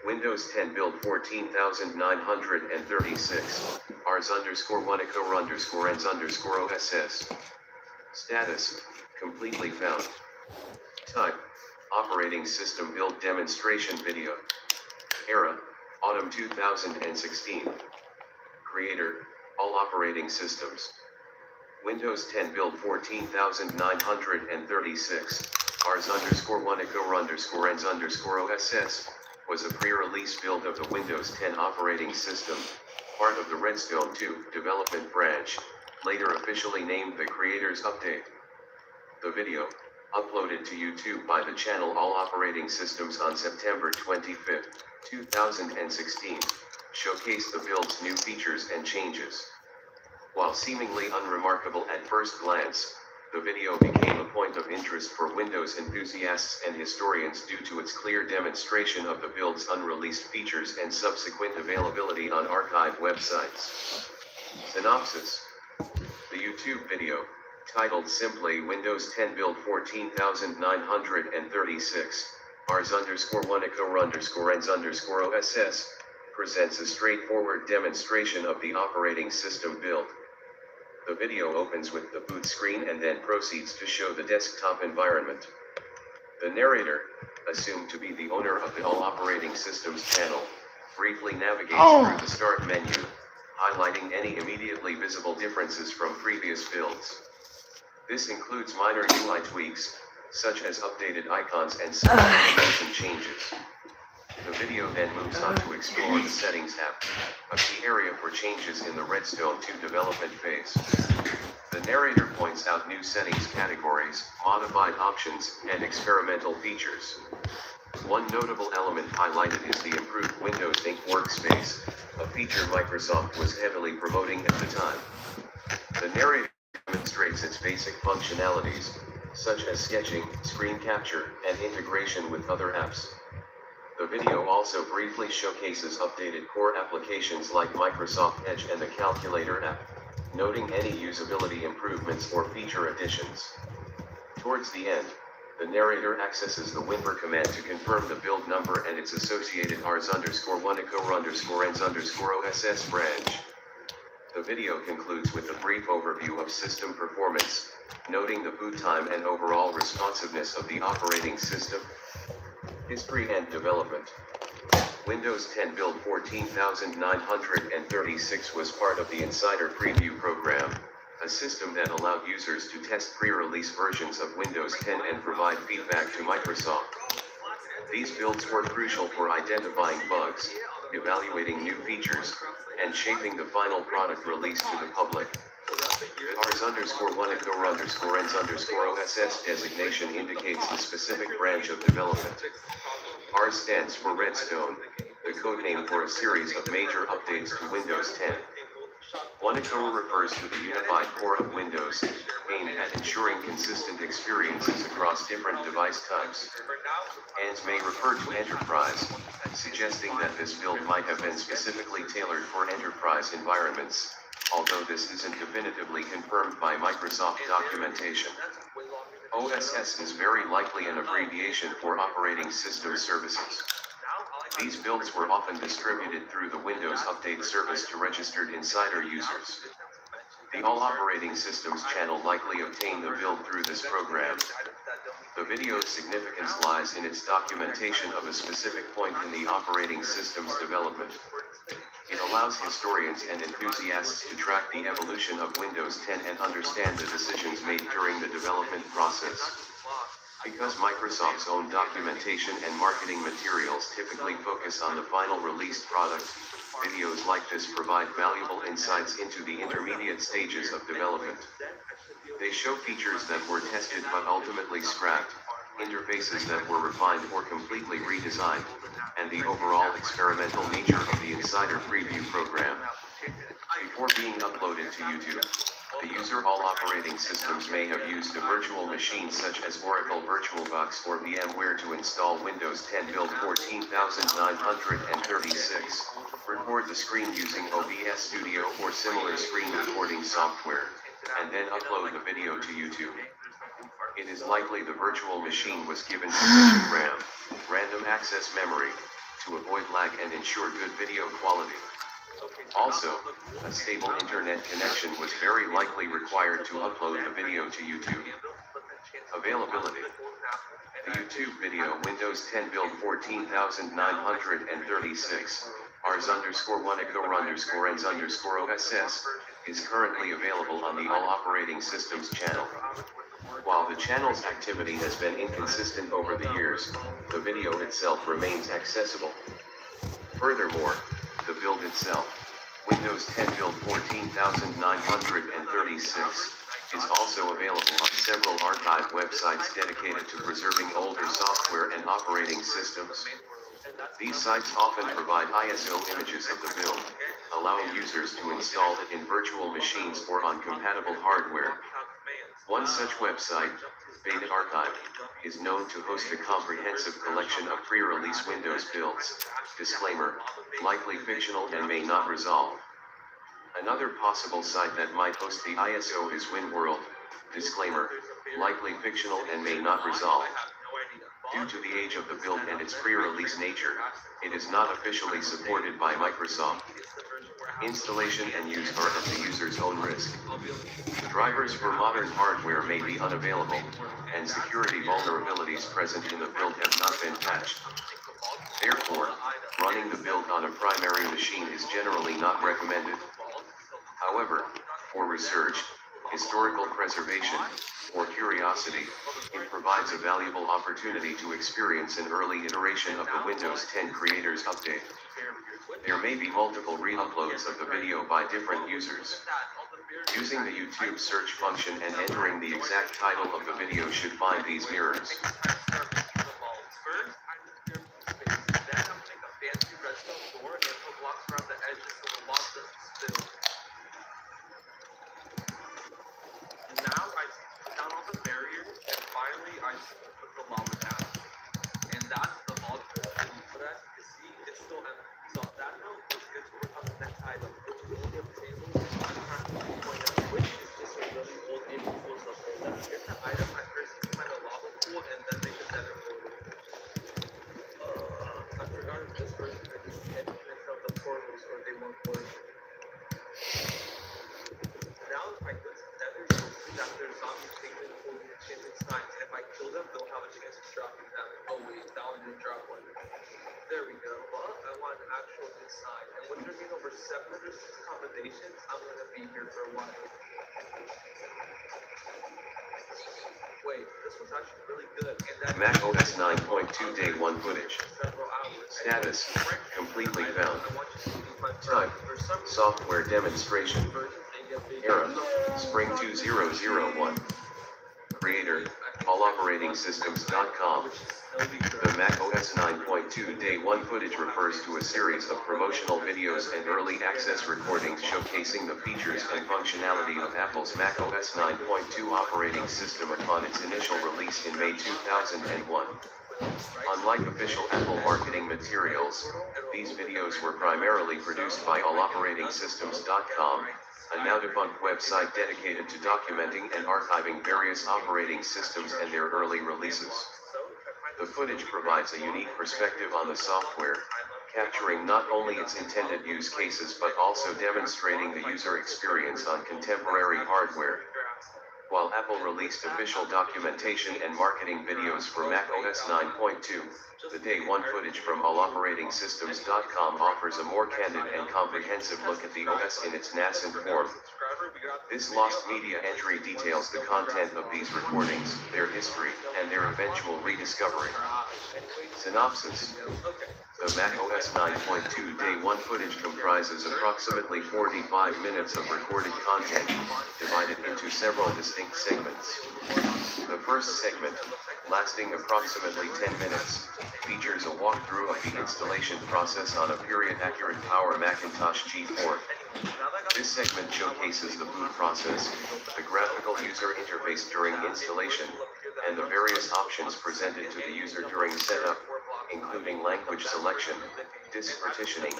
Windows 10 build 14936, ars_wanaco_ens_OSS. Status, completely found. Type, operating system build demonstration video. Era, autumn 2016. Creator, all operating systems. Windows 10 build 14936, ars_wanaco_ens_OSS, was a pre-release build of the Windows 10 operating system, part of the Redstone 2 development branch, later officially named the Creators Update. The video, uploaded to YouTube by the channel All Operating Systems on September 25, 2016, showcased the build's new features and changes. While seemingly unremarkable at first glance, the video became a point of interest for Windows enthusiasts and historians due to its clear demonstration of the build's unreleased features and subsequent availability on archive websites. Synopsis. The YouTube video, titled simply Windows 10 Build 14936, ars_wanaco_ens_OSS, presents a straightforward demonstration of the operating system build. The video opens with the boot screen and then proceeds to show the desktop environment. The narrator, assumed to be the owner of the All Operating Systems channel, briefly navigates through the start menu, highlighting any immediately visible differences from previous builds. This includes minor UI tweaks, such as updated icons and some animation changes. The video then moves on to explore the Settings tab, a key area for changes in the Redstone 2 development phase. The narrator points out new settings categories, modified options, and experimental features. One notable element highlighted is the improved Windows Ink workspace, a feature Microsoft was heavily promoting at the time. The narrator demonstrates its basic functionalities, such as sketching, screen capture, and integration with other apps. The video also briefly showcases updated core applications like Microsoft Edge and the Calculator app, noting any usability improvements or feature additions. Towards the end, the narrator accesses the Wimper command to confirm the build number and its associated ars_wanaco_ens_OSS branch. The video concludes with a brief overview of system performance, noting the boot time and overall responsiveness of the operating system. History and development. Windows 10 build 14936 was part of the Insider Preview program, a system that allowed users to test pre-release versions of Windows 10 and provide feedback to Microsoft. These builds were crucial for identifying bugs, evaluating new features, and shaping the final product release to the public. ars_wanaco_ens_OSS designation indicates the specific branch of development. ARS stands for Redstone, the codename for a series of major updates to Windows 10. Wanaco refers to the unified core of Windows, aimed at ensuring consistent experiences across different device types. ANS may refer to Enterprise, suggesting that this build might have been specifically tailored for enterprise environments, although this isn't definitively confirmed by Microsoft documentation. OSS is very likely an abbreviation for Operating System Services. These builds were often distributed through the Windows Update service to registered insider users. The All Operating Systems channel likely obtained the build through this program. The video's significance lies in its documentation of a specific point in the operating system's development. It allows historians and enthusiasts to track the evolution of Windows 10 and understand the decisions made during the development process. Because Microsoft's own documentation and marketing materials typically focus on the final released product, videos like this provide valuable insights into the intermediate stages of development. They show features that were tested but ultimately scrapped, interfaces that were refined or completely redesigned, and the overall experimental nature of the Insider Preview program. Before being uploaded to YouTube, the user All Operating Systems may have used a virtual machine such as Oracle VirtualBox or VMware to install Windows 10 build 14936, Record the screen using OBS Studio or similar screen recording software, and then upload the video to YouTube. It is likely the virtual machine was given sufficient RAM, random access memory, to avoid lag and ensure good video quality. Also, a stable internet connection was very likely required to upload the video to YouTube. Availability. The YouTube video Windows 10 build 14936, rs_1ignore_ens_OSS, is currently available on the All Operating Systems channel. While the channel's activity has been inconsistent over the years, the video itself remains accessible. Furthermore, the build itself, Windows 10 build 14936, is also available on several archive websites dedicated to preserving older software and operating systems. These sites often provide ISO images of the build, allowing users to install it in virtual machines or on compatible hardware. One such website, Beta Archive, is known to host a comprehensive collection of pre-release Windows builds. Disclaimer, likely fictional and may not resolve. Another possible site that might host the ISO is WinWorld. Disclaimer, likely fictional and may not resolve. Due to the age of the build and its pre-release nature, it is not officially supported by Microsoft. Installation and use are at the user's own risk. Drivers for modern hardware may be unavailable, and security vulnerabilities present in the build have not been patched. Therefore, running the build on a primary machine is generally not recommended. However, for research, historical preservation, or curiosity, it provides a valuable opportunity to experience an early iteration of the Windows 10 Creators Update. There may be multiple re-uploads of the video by different users. Using the YouTube search function and entering the exact title of the video should find these mirrors. There we go. But I want an actual design. And when there being over 706 accommodations, I'm gonna be here for a while. Wait, this was actually really good. Mac OS 9.2 Day 1 footage. Status, completely found. Type, software demonstration. Era, Spring 2001. Creator, alloperatingsystems.com. The Mac OS 9.2 Day 1 footage refers to a series of promotional videos and early access recordings showcasing the features and functionality of Apple's Mac OS 9.2 operating system upon its initial release in May 2001. Unlike official Apple marketing materials, these videos were primarily produced by alloperatingsystems.com, a now-defunct website dedicated to documenting and archiving various operating systems and their early releases. The footage provides a unique perspective on the software, capturing not only its intended use cases but also demonstrating the user experience on contemporary hardware. While Apple released official documentation and marketing videos for Mac OS 9.2, the Day 1 footage from alloperatingsystems.com offers a more candid and comprehensive look at the OS in its nascent form. This lost media entry details the content of these recordings, their history, and their eventual rediscovery. Synopsis. The Mac OS 9.2 Day 1 footage comprises approximately 45 minutes of recorded content, divided into several distinct segments. The first segment, lasting approximately 10 minutes, features a walkthrough of the installation process on a period-accurate Power Macintosh G4. This segment showcases the boot process, the graphical user interface during installation, and the various options presented to the user during setup, including language selection, disk partitioning,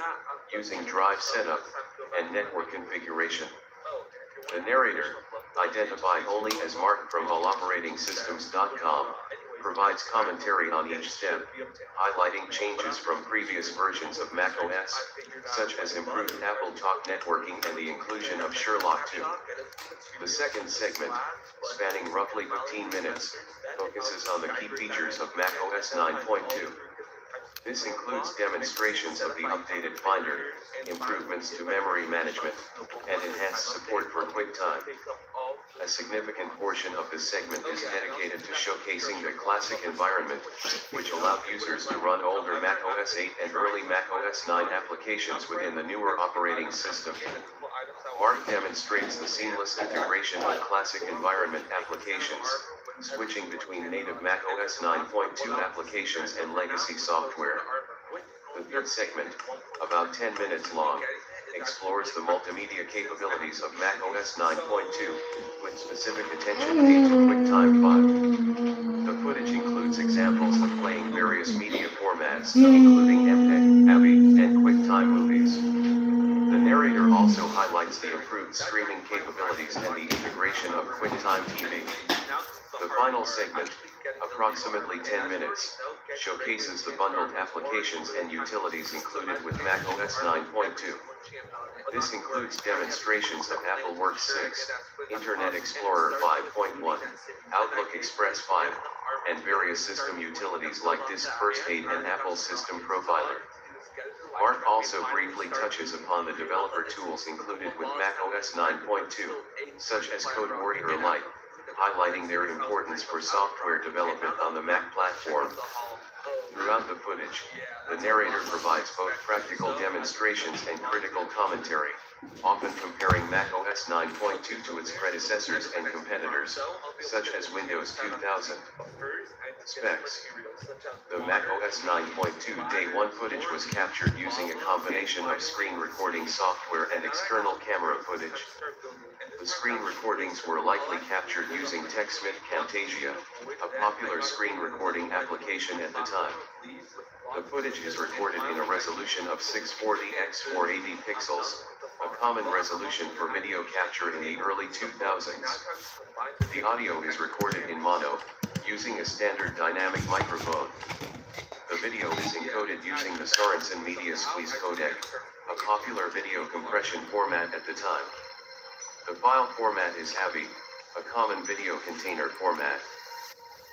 using drive setup and network configuration. The narrator, identified only as Mark from alloperatingsystems.com, provides commentary on each step, highlighting changes from previous versions of macOS, such as improved Apple Talk networking and the inclusion of Sherlock 2. The second segment, spanning roughly 15 minutes, focuses on the key features of macOS 9.2. This includes demonstrations of the updated Finder, improvements to memory management, and enhanced support for QuickTime. A significant portion of this segment is dedicated to showcasing the classic environment, which allowed users to run older macOS 8 and early macOS 9 applications within the newer operating system. Mark demonstrates the seamless integration of classic environment applications, switching between native macOS 9.2 applications and legacy software. The third segment, about 10 minutes long, explores the multimedia capabilities of macOS 9.2, with specific attention paid to QuickTime 5. The footage includes examples of playing various media formats, including MPEG, AVI, and QuickTime movies. The narrator also highlights the improved streaming capabilities and the integration of QuickTime TV. The final segment, approximately 10 minutes, showcases the bundled applications and utilities included with macOS 9.2. This includes demonstrations of AppleWorks 6, Internet Explorer 5.1, Outlook Express 5, and various system utilities like Disk First Aid and Apple System Profiler. Mark also briefly touches upon the developer tools included with macOS 9.2, such as CodeWarrior Lite, highlighting their importance for software development on the Mac platform. Throughout the footage, the narrator provides both practical demonstrations and critical commentary, often comparing macOS 9.2 to its predecessors and competitors, such as Windows 2000. Specs. The macOS 9.2 Day 1 footage was captured using a combination of screen recording software and external camera footage. The screen recordings were likely captured using TechSmith Camtasia, a popular screen recording application at the time. The footage is recorded in a resolution of 640 x 480 pixels, a common resolution for video capture in the early 2000s. The audio is recorded in mono, using a standard dynamic microphone. The video is encoded using the Sorensen Media Squeeze codec, a popular video compression format at the time. The file format is AVI, a common video container format.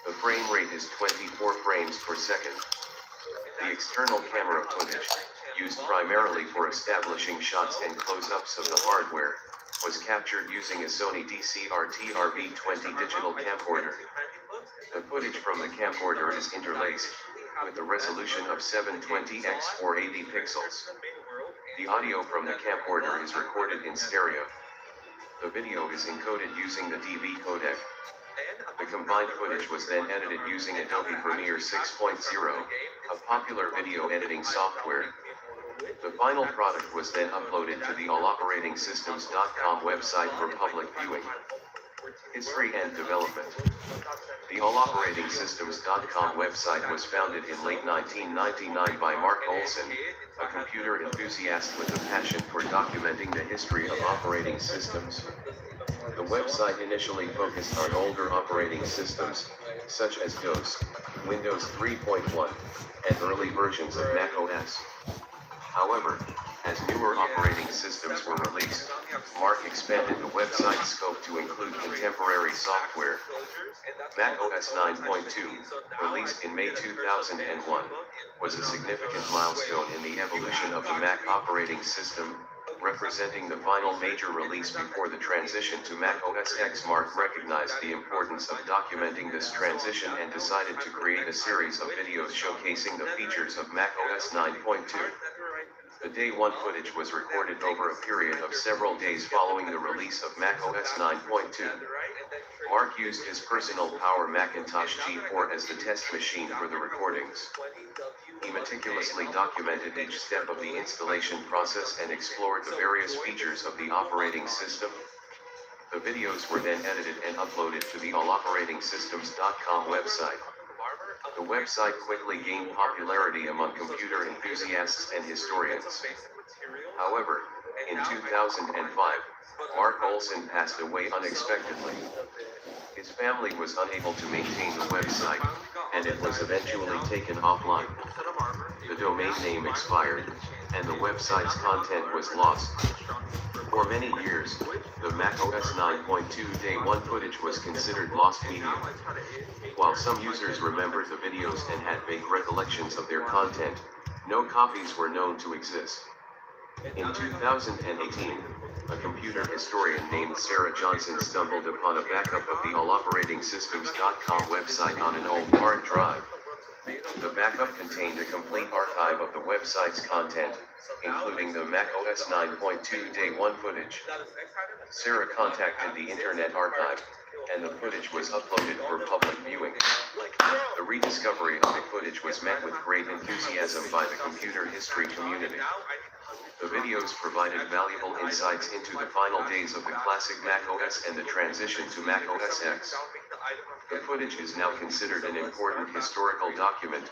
The frame rate is 24 frames per second. The external camera footage, used primarily for establishing shots and close-ups of the hardware, was captured using a Sony DCR-TRV-20 digital camcorder. The footage from the camcorder is interlaced, with a resolution of 720 x 480 pixels. The audio from the camcorder is recorded in stereo. The video is encoded using the DV codec. The combined footage was then edited using Adobe Premiere 6.0, a popular video editing software. The final product was then uploaded to the alloperatingsystems.com website for public viewing. History and development. The alloperatingsystems.com website was founded in late 1999 by Mark Olson, a computer enthusiast with a passion for documenting the history of operating systems. The website initially focused on older operating systems, such as DOS, Windows 3.1, and early versions of macOS. However, as newer operating systems were released, Mark expanded the website's scope to include contemporary software. macOS 9.2, released in May 2001, was a significant milestone in the evolution of the Mac operating system, representing the final major release before the transition to Mac OS X. Mark recognized the importance of documenting this transition and decided to create a series of videos showcasing the features of Mac OS 9.2. The Day 1 footage was recorded over a period of several days following the release of Mac OS 9.2. Mark used his personal Power Macintosh G4 as the test machine for the recordings. He meticulously documented each step of the installation process and explored the various features of the operating system. The videos were then edited and uploaded to the alloperatingsystems.com website. The website quickly gained popularity among computer enthusiasts and historians. However, in 2005, Mark Olson passed away unexpectedly. His family was unable to maintain the website, and it was eventually taken offline. The domain name expired, and the website's content was lost. For many years, the macOS 9.2 Day 1 footage was considered lost media. While some users remembered the videos and had vague recollections of their content, no copies were known to exist. In 2018, a computer historian named Sarah Johnson stumbled upon a backup of the alloperatingsystems.com website on an old hard drive. The backup contained a complete archive of the website's content, including the macOS 9.2 Day 1 footage. Sarah contacted the Internet Archive, and the footage was uploaded for public viewing. The rediscovery of the footage was met with great enthusiasm by the computer history community. The videos provided valuable insights into the final days of the classic macOS and the transition to macOS X. The footage is now considered an important historical document,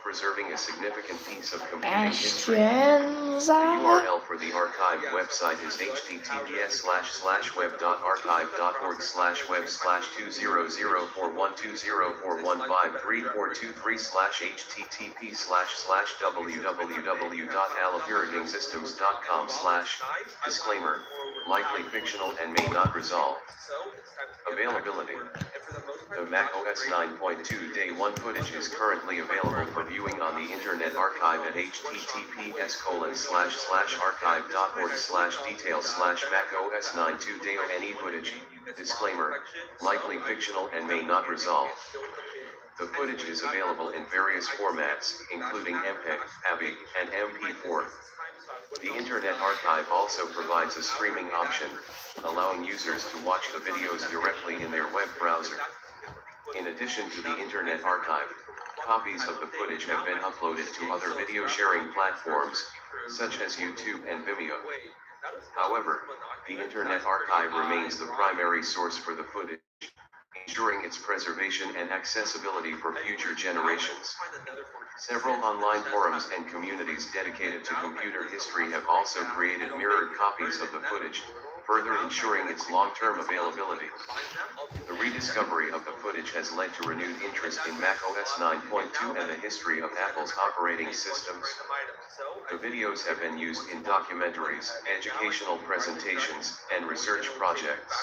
preserving a significant piece of computing history. The URL for the archive website is https://web.archive.org/web/20041204153423/http/www.alloperatingsystems.com/. Disclaimer: likely fictional and may not resolve. Availability: the macOS 9.2 Day 1 footage is currently available for viewing on the Internet Archive at https://archive.org/details/macOS 9.2 Day 1 footage. Disclaimer: likely fictional and may not resolve. The footage is available in various formats, including MPEG, AVI, and MP4. The Internet Archive also provides a streaming option, allowing users to watch the videos directly in their web browser. In addition to the Internet Archive, copies of the footage have been uploaded to other video sharing platforms, such as YouTube and Vimeo. However, the Internet Archive remains the primary source for the footage, ensuring its preservation and accessibility for future generations. Several online forums and communities dedicated to computer history have also created mirrored copies of the footage, further ensuring its long-term availability. The rediscovery of the footage has led to renewed interest in macOS 9.2 and the history of Apple's operating systems. The videos have been used in documentaries, educational presentations, and research projects.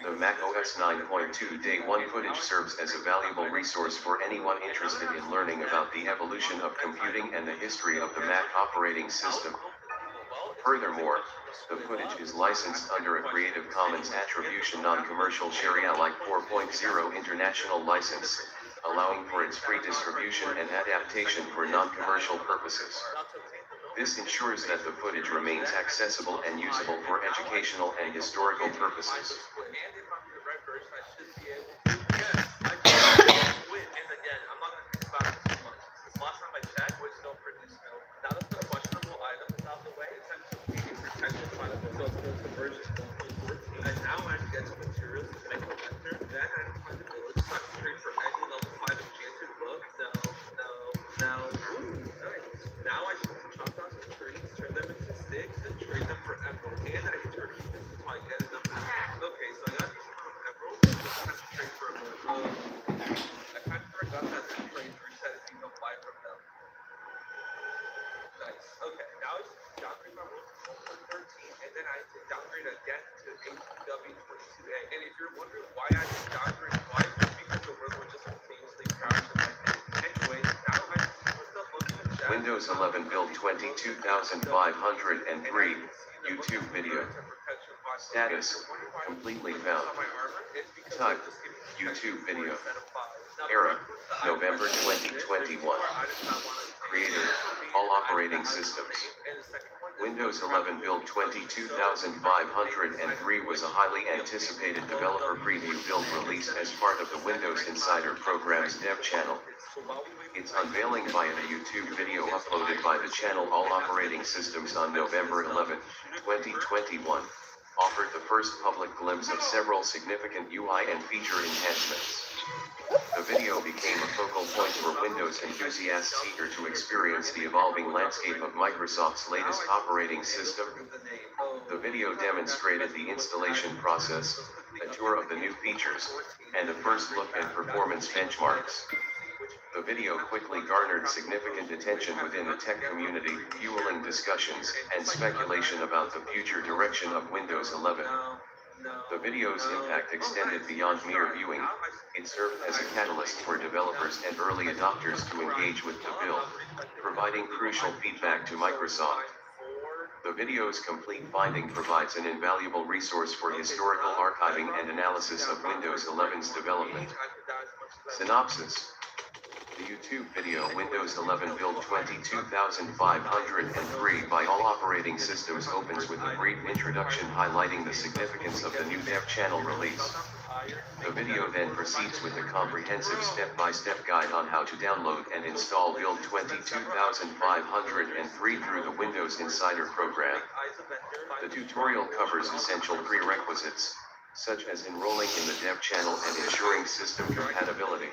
The macOS 9.2 Day 1 footage serves as a valuable resource for anyone interested in learning about the evolution of computing and the history of the Mac operating system. Furthermore, the footage is licensed under a Creative Commons Attribution Non-Commercial Share-alike 4.0 international license, allowing for its free distribution and adaptation for non-commercial purposes. This ensures that the footage remains accessible and usable for educational and historical purposes. Windows 11 build 22503, YouTube video. Status: completely found. Type: YouTube video. Era: November 2021. Creator: all operating systems. Windows 11 build 22503 was a highly anticipated developer preview build released as part of the Windows Insider program's dev channel. Its unveiling via a YouTube video uploaded by the channel All Operating Systems on November 11, 2021, offered the first public glimpse of several significant UI and feature enhancements. The video became a focal point for Windows enthusiasts eager to experience the evolving landscape of Microsoft's latest operating system. The video demonstrated the installation process, a tour of the new features, and a first look at performance benchmarks. The video quickly garnered significant attention within the tech community, fueling discussions and speculation about the future direction of Windows 11. The video's impact extended beyond mere viewing. It served as a catalyst for developers and early adopters to engage with the build, providing crucial feedback to Microsoft. The video's complete finding provides an invaluable resource for historical archiving and analysis of Windows 11's development. Synopsis. The YouTube video Windows 11 Build 22503 by all operating systems opens with a brief introduction highlighting the significance of the new dev channel release. The video then proceeds with a comprehensive step-by-step guide on how to download and install Build 22503 through the Windows Insider program. The tutorial covers essential prerequisites, such as enrolling in the dev channel and ensuring system compatibility.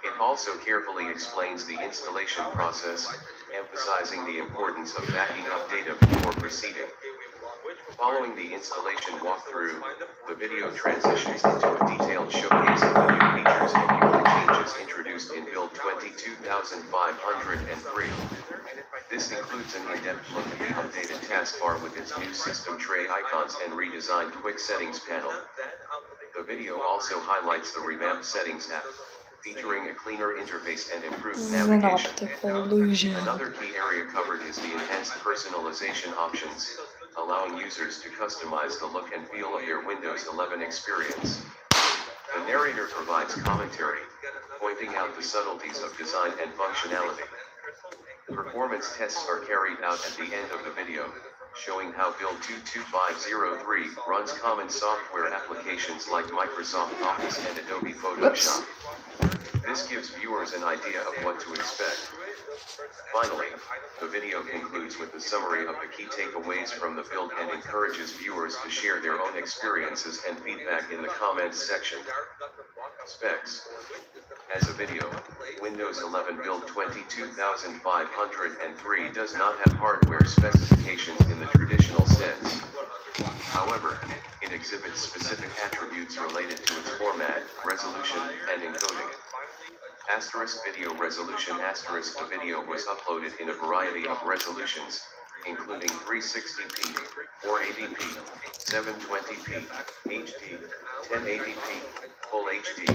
It also carefully explains the installation process, emphasizing the importance of backing up data before proceeding. Following the installation walkthrough, the video transitions into a detailed showcase of the new features and UI changes introduced in Build 22503. This includes an in-depth look at the updated taskbar with its new system tray icons and redesigned quick settings panel. The video also highlights the revamped settings app, featuring a cleaner interface and improved navigation. Another key area covered is the enhanced personalization options, allowing users to customize the look and feel of their Windows 11 experience. The narrator provides commentary, pointing out the subtleties of design and functionality. Performance tests are carried out at the end of the video, showing how Build 22503 runs common software applications like Microsoft Office and Adobe Photoshop. This gives viewers an idea of what to expect. Finally, the video concludes with a summary of the key takeaways from the build and encourages viewers to share their own experiences and feedback in the comments section. Specs. As a video, Windows 11 Build 22503 does not have hardware specifications in the traditional sense. However, it exhibits specific attributes related to its format, resolution, and encoding. Asterisk video resolution. Asterisk the video was uploaded in a variety of resolutions, including 360p, 480p, 720p, HD, 1080p, Full HD,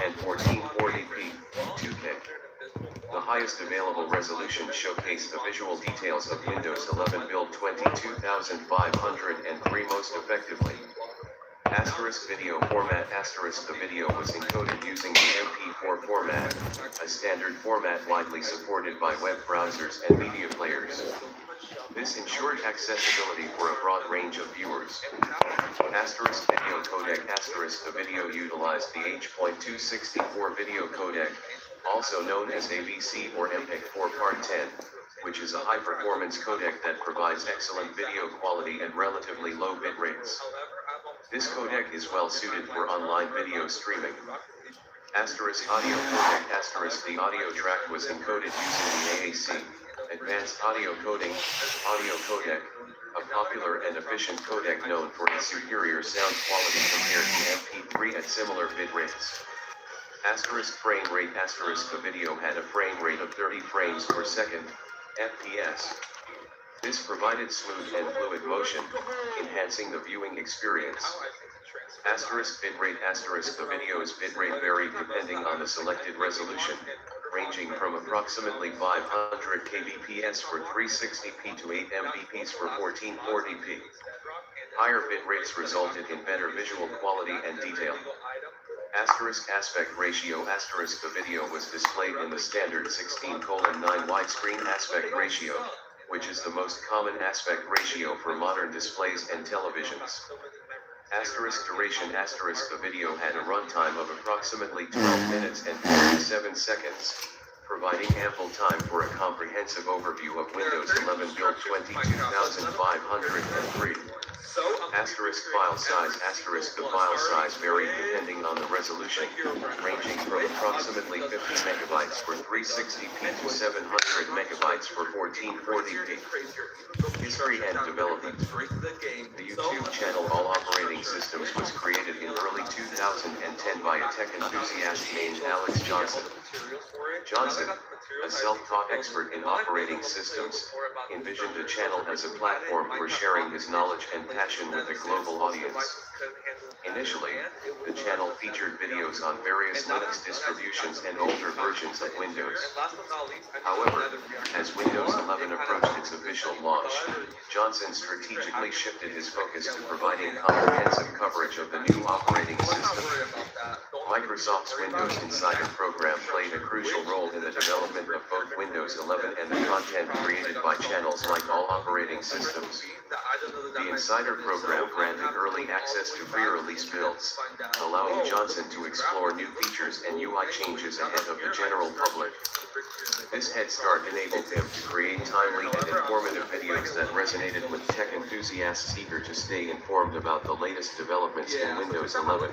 and 1440p, 2K. The highest available resolution showcased the visual details of Windows 11 Build 22503 most effectively. Asterisk video format. Asterisk the video was encoded using the MP4 format, a standard format widely supported by web browsers and media players. This ensured accessibility for a broad range of viewers. Asterisk video codec. Asterisk the video utilized the H.264 video codec, also known as AVC or MPEG-4 Part 10, which is a high-performance codec that provides excellent video quality and relatively low bit rates. This codec is well suited for online video streaming. Asterisk audio codec. Asterisk the audio track was encoded using the AAC, Advanced Audio Coding, audio codec, a popular and efficient codec known for its superior sound quality compared to MP3 at similar bit rates. Asterisk frame rate. Asterisk the video had a frame rate of 30 frames per second, FPS. This provided smooth and fluid motion, enhancing the viewing experience. Asterisk bitrate. Asterisk the video's bitrate varied depending on the selected resolution, ranging from approximately 500 kbps for 360p to 8 mbps for 1440p. Higher bit rates resulted in better visual quality and detail. Asterisk aspect ratio. Asterisk the video was displayed in the standard 16:9 widescreen aspect ratio, which is the most common aspect ratio for modern displays and televisions. Asterisk duration. Asterisk the video had a runtime of approximately 12 minutes and 47 seconds, providing ample time for a comprehensive overview of Windows 11 Build 22503. Asterisk file size. Asterisk the file size varied depending on the resolution, ranging from approximately 50 megabytes for 360p to 700 megabytes for 1440p. History and development. The YouTube channel All Operating Systems was created in early 2010 by a tech enthusiast named Alex Johnson. Johnson, a self-taught expert in operating systems, envisioned the channel as a platform for sharing his knowledge and passion with a global audience. Initially, the channel featured videos on various Linux distributions and older versions of Windows. However, as Windows 11 approached its official launch, Johnson strategically shifted his focus to providing comprehensive coverage of the new operating system. Microsoft's Windows Insider program played a crucial role in the development of both Windows 11 and the content created by channels like All Operating Systems. The Insider program granted early access to pre-release builds, allowing Johnson to explore new features and UI changes ahead of the general public. This head start enabled him to create timely and informative videos that resonated with tech enthusiasts eager to stay informed about the latest developments in Windows 11.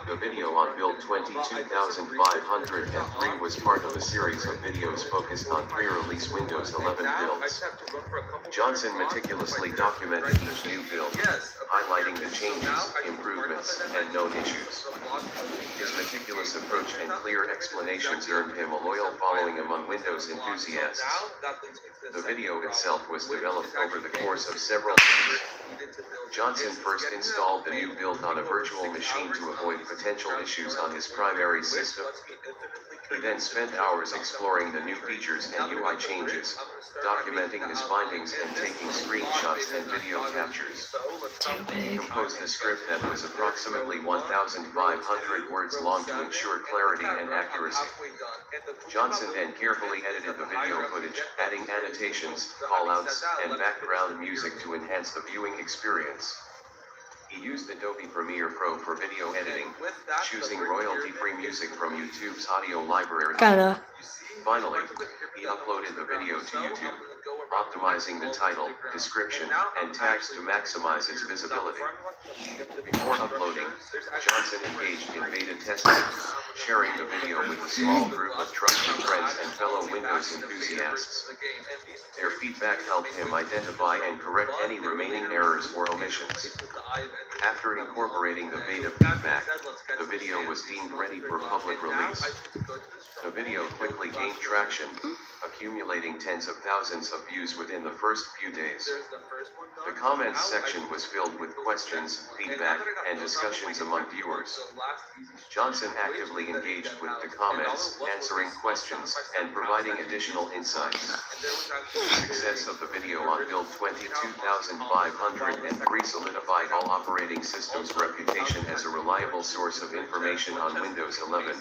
The video on Build 22503 was part of a series of videos focused on pre-release Windows 11 builds. Johnson meticulously documented each new build, highlighting the changes, improvements, and known issues. His meticulous approach and clear explanations earned him a loyal following among Windows enthusiasts. The video itself was developed over the course of several years. Johnson first installed the new build on a virtual machine to avoid potential issues on his primary system. He then spent hours exploring the new features and UI changes, documenting his findings and taking screenshots and video captures. He composed a script that was approximately 1,500 words long to ensure clarity and accuracy. Johnson then carefully edited the video footage, adding annotations, callouts, and background music to enhance the viewing experience. He used Adobe Premiere Pro for video editing, choosing royalty-free music from YouTube's audio library. Finally, he uploaded the video to YouTube, optimizing the title, description, and tags to maximize its visibility. Before uploading, Johnson engaged in beta testing, sharing the video with a small group of trusted friends and fellow Windows enthusiasts. Their feedback helped him identify and correct any remaining errors or omissions. After incorporating the beta feedback, the video was deemed ready for public release. The video quickly gained traction, accumulating tens of thousands of views within the first few days. The comments section was filled with questions, feedback, and discussions among viewers. Johnson actively engaged with the comments, answering questions, and providing additional insights. The success of the video on Build 22503 solidified All Operating Systems' reputation as a reliable source of information on Windows 11,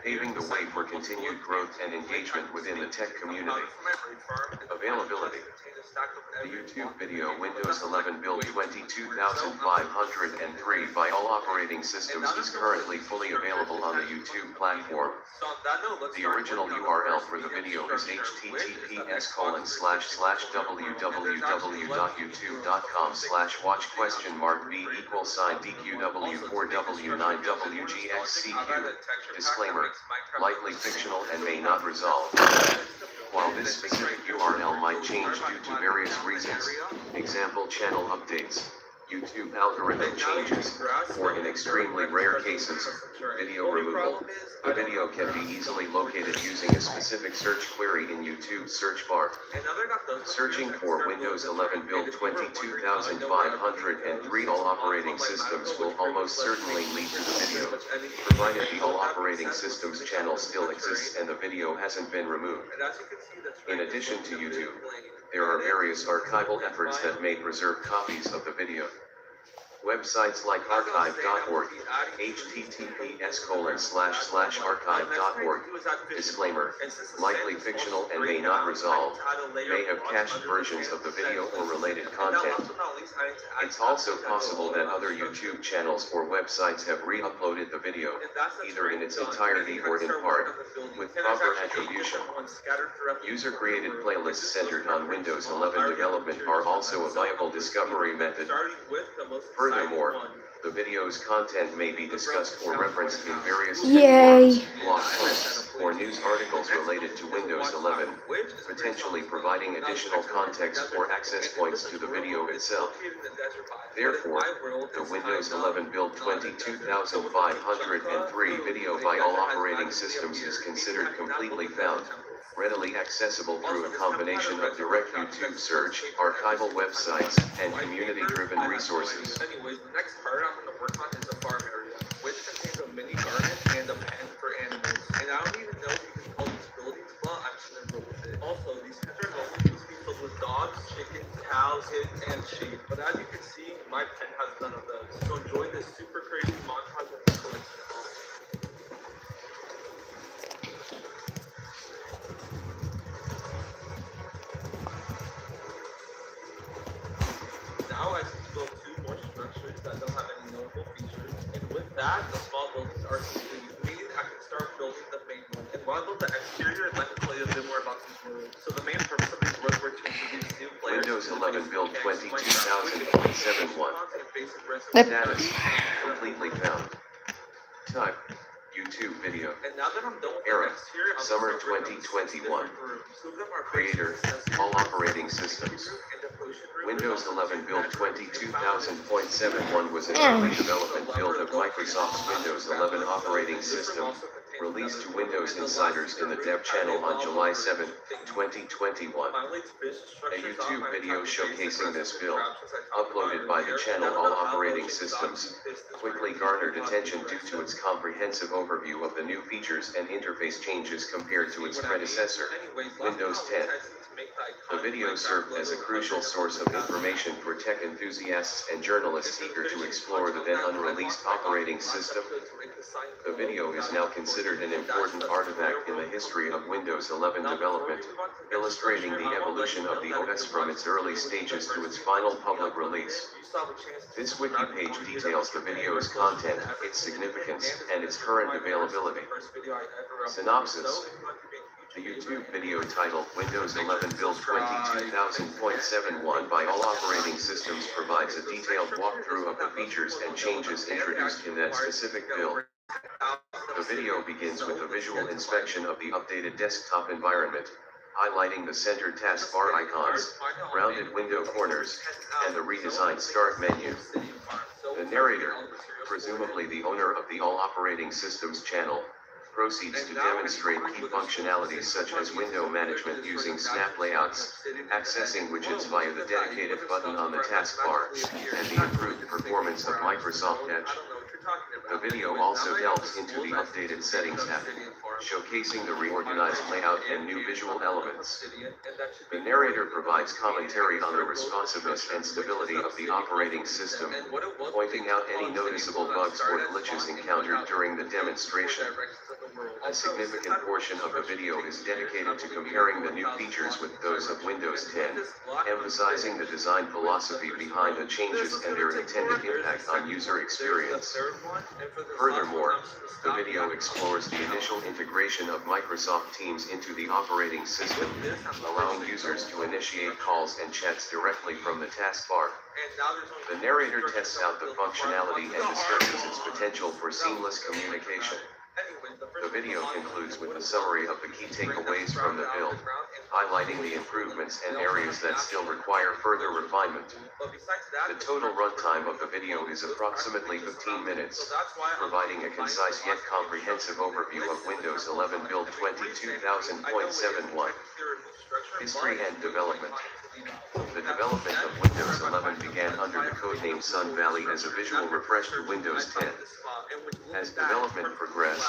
paving the way for continued growth and engagement within the tech community. Availability. The YouTube video Windows 11 Build 22503 by All Operating Systems is currently fully available on the YouTube platform. The original URL for the video is https://www.youtube.com/watch?v=dqw4w9wgxcq. Disclaimer: likely fictional and may not resolve. While this specific URL might change due to various reasons, example channel updates, YouTube algorithm changes, or in extremely rare cases, video removal, the video can be easily located using a specific search query in YouTube's search bar. Searching for Windows 11 Build 22503 All Operating Systems will almost certainly lead to the video, provided the All Operating Systems channel still exists and the video hasn't been removed. In addition to YouTube, there are various archival efforts that may preserve copies of the video. Websites like archive.org, https://archive.org. Disclaimer: likely fictional and may not resolve, may have cached versions of the video or related content. It's also possible that other YouTube channels or websites have re-uploaded the video, either in its entirety or in part, with proper attribution. User-created playlists centered on Windows 11 development are also a viable discovery method. Furthermore, the video's content may be discussed or referenced in various forums, blog posts, or news articles related to Windows 11, potentially providing additional context or access points to the video itself. Therefore, the Windows 11 Build 22503 video by all operating systems is considered completely found, readily accessible through a combination of direct YouTube search, archival websites, and community-driven resources. Anyways, the next part I'm going to work on is a farm area, which contains a mini garden and a pen for animals. And I don't even know if you can call these buildings, but I'm just going to go with it. Also, these pens are normally supposed to be filled with dogs, chickens, cows, pigs, and sheep. But as you can see, my pen has none of those. So enjoy this super crazy montage of the collection. Now I see build two more structures that don't have any notable features, and with that, the small buildings are complete. Meaning I can start building the main one. And while I build the exterior, let me tell you a bit more about these worlds. So the main purpose of these worlds were to introduce new players. Windows 11 Build 22000.71. Status: completely found. Type: YouTube video. And now that I'm done with Era: the exterior, I'm Summer gonna start working on 2021. 6 different rooms. Two of them are Creator: basic all necessities. operating systems. And the potion room. Windows 11 Build 22000.71 was an early development build of Microsoft's Windows 11 operating system, released to Windows insiders in the dev channel on July 7, 2021. A YouTube video showcasing this build, uploaded by the channel All Operating Systems, quickly garnered attention due to its comprehensive overview of the new features and interface changes compared to its predecessor, Windows 10. The video served as a crucial source of information for tech enthusiasts and journalists eager to explore the then unreleased operating system. The video is now considered an important artifact in the history of Windows 11 development, illustrating the evolution of the OS from its early stages to its final public release. This wiki page details the video's content, its significance, and its current availability. Synopsis: the YouTube video titled Windows 11 Build 22000.71 by all operating systems provides a detailed walkthrough of the features and changes introduced in that specific build. The video begins with a visual inspection of the updated desktop environment, highlighting the center taskbar icons, rounded window corners, and the redesigned start menu. The narrator, presumably the owner of the All Operating Systems channel, proceeds to demonstrate key functionalities such as window management using snap layouts, accessing widgets via the dedicated button on the taskbar, and the improved performance of Microsoft Edge. The video also delves into the updated Settings app, showcasing the reorganized layout and new visual elements. The narrator provides commentary on the responsiveness and stability of the operating system, pointing out any noticeable bugs or glitches encountered during the demonstration. A significant portion of the video is dedicated to comparing the new features with those of Windows 10, emphasizing the design philosophy behind the changes and their intended impact on user experience. Furthermore, the video explores the initial integration of Microsoft Teams into the operating system, allowing users to initiate calls and chats directly from the taskbar. The narrator tests out the functionality and discusses its potential for seamless communication. The video concludes with a summary of the key takeaways from the build, highlighting the improvements and areas that still require further refinement. The total runtime of the video is approximately 15 minutes, providing a concise yet comprehensive overview of Windows 11 Build 22000.71. History and development. The development of Windows 11 began under the codename Sun Valley as a visual refresh to Windows 10. As development progressed,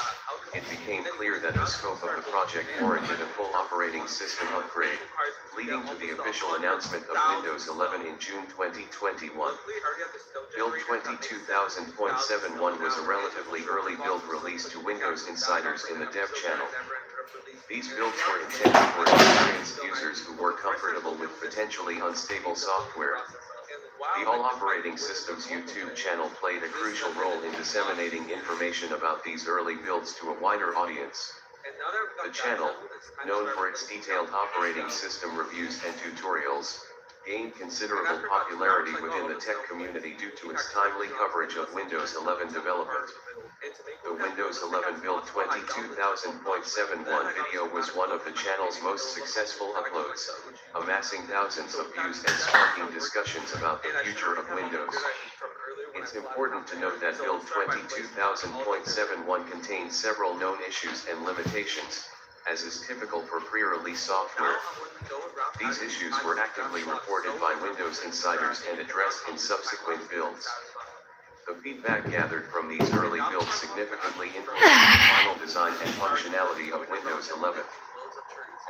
it became clear that the scope of the project warranted a full operating system upgrade, leading to the official announcement of Windows 11 in June 2021. Build 22000.71 was a relatively early build released to Windows insiders in the dev channel. These builds were intended for experienced users who were comfortable with potentially unstable software. The All Operating Systems YouTube channel played a crucial role in disseminating information about these early builds to a wider audience. The channel, known for its detailed operating system reviews and tutorials, gained considerable popularity within the tech community due to its timely coverage of Windows 11 development. The Windows 11 Build 22000.71 video was one of the channel's most successful uploads, amassing thousands of views and sparking discussions about the future of Windows. It's important to note that Build 22000.71 contains several known issues and limitations, as is typical for pre-release software. These issues were actively reported by Windows insiders and addressed in subsequent builds. The feedback gathered from these early builds significantly influenced the final design and functionality of Windows 11.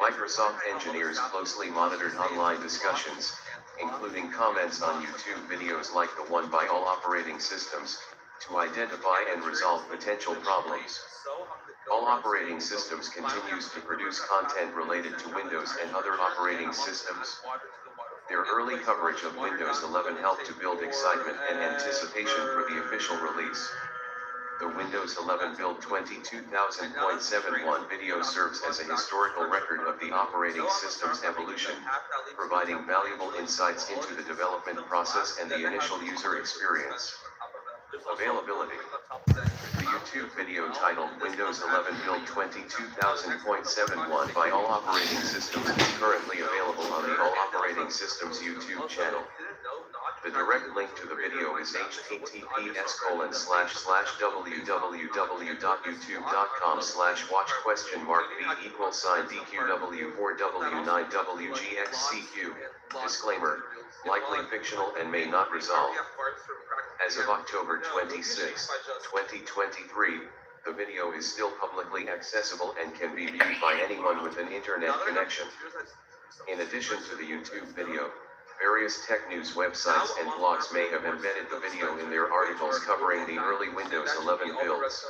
Microsoft engineers closely monitored online discussions, including comments on YouTube videos like the one by All Operating Systems, to identify and resolve potential problems. All Operating Systems continues to produce content related to Windows and other operating systems. Their early coverage of Windows 11 helped to build excitement and anticipation for the official release. The Windows 11 Build 22000.71 video serves as a historical record of the operating system's evolution, providing valuable insights into the development process and the initial user experience. Availability. The YouTube video titled Windows 11 Build 22000.71 by All Operating Systems is currently available on the All Operating Systems YouTube channel. The direct link to the video is https://www.youtube.com/watchquestionmark b=dq4w9wgxcq. Disclaimer, likely fictional and may not resolve. As of October 26, 2023, the video is still publicly accessible and can be viewed by anyone with an internet connection. In addition to the YouTube video, various tech news websites and blogs may have embedded the video in their articles covering the early Windows 11 builds.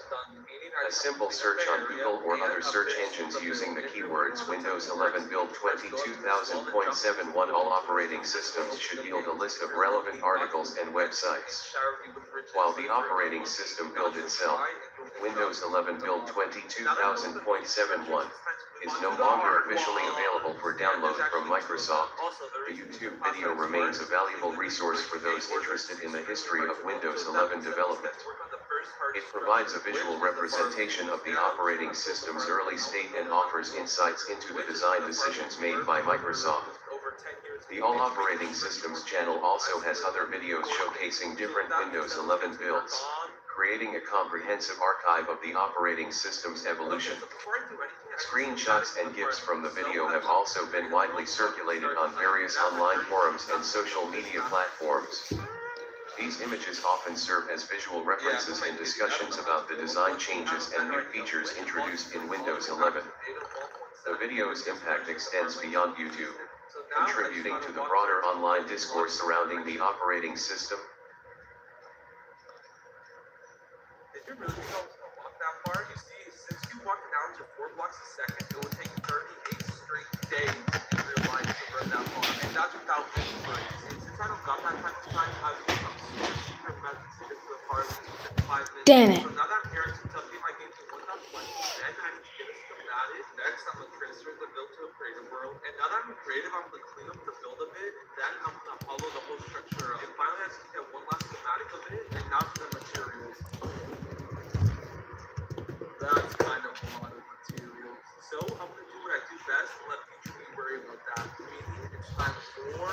A simple search on Google or other search engines using the keywords Windows 11 Build 22000.71 All Operating Systems should yield a list of relevant articles and websites. While the operating system build itself, Windows 11 Build 22000.71, is no longer officially available for download from Microsoft, the YouTube video remains a valuable resource for those interested in the history of Windows 11 development. It provides a visual representation of the operating system's early state and offers insights into the design decisions made by Microsoft. The All Operating Systems channel also has other videos showcasing different Windows 11 builds, creating a comprehensive archive of the operating system's evolution. Screenshots and GIFs from the video have also been widely circulated on various online forums and social media platforms. These images often serve as visual references in discussions about the design changes and new features introduced in Windows 11. The video's impact extends beyond YouTube, contributing to the broader online discourse surrounding the operating system. Did you really think I was gonna walk that far? You see, since you walked an hour to 4 blocks a second, it would take 38 straight days in real life to run that far. And that's without any breaks. And since I don't got that type of time, I've become super method to get to the car in 5 minutes. Damn it. So now that I'm here to tell you my game to 1.20, then I need to get a schematic. Next, I'm gonna transfer the build to a creative world. And now that I'm creative, I'm gonna clean up the build a bit. Then I'm gonna follow the whole structure up. And finally, I just get one last schematic of it. And now to the materials. That's kind of a lot of materials. So I'm gonna do what I do best and let future me worry about that. Meaning it's time for.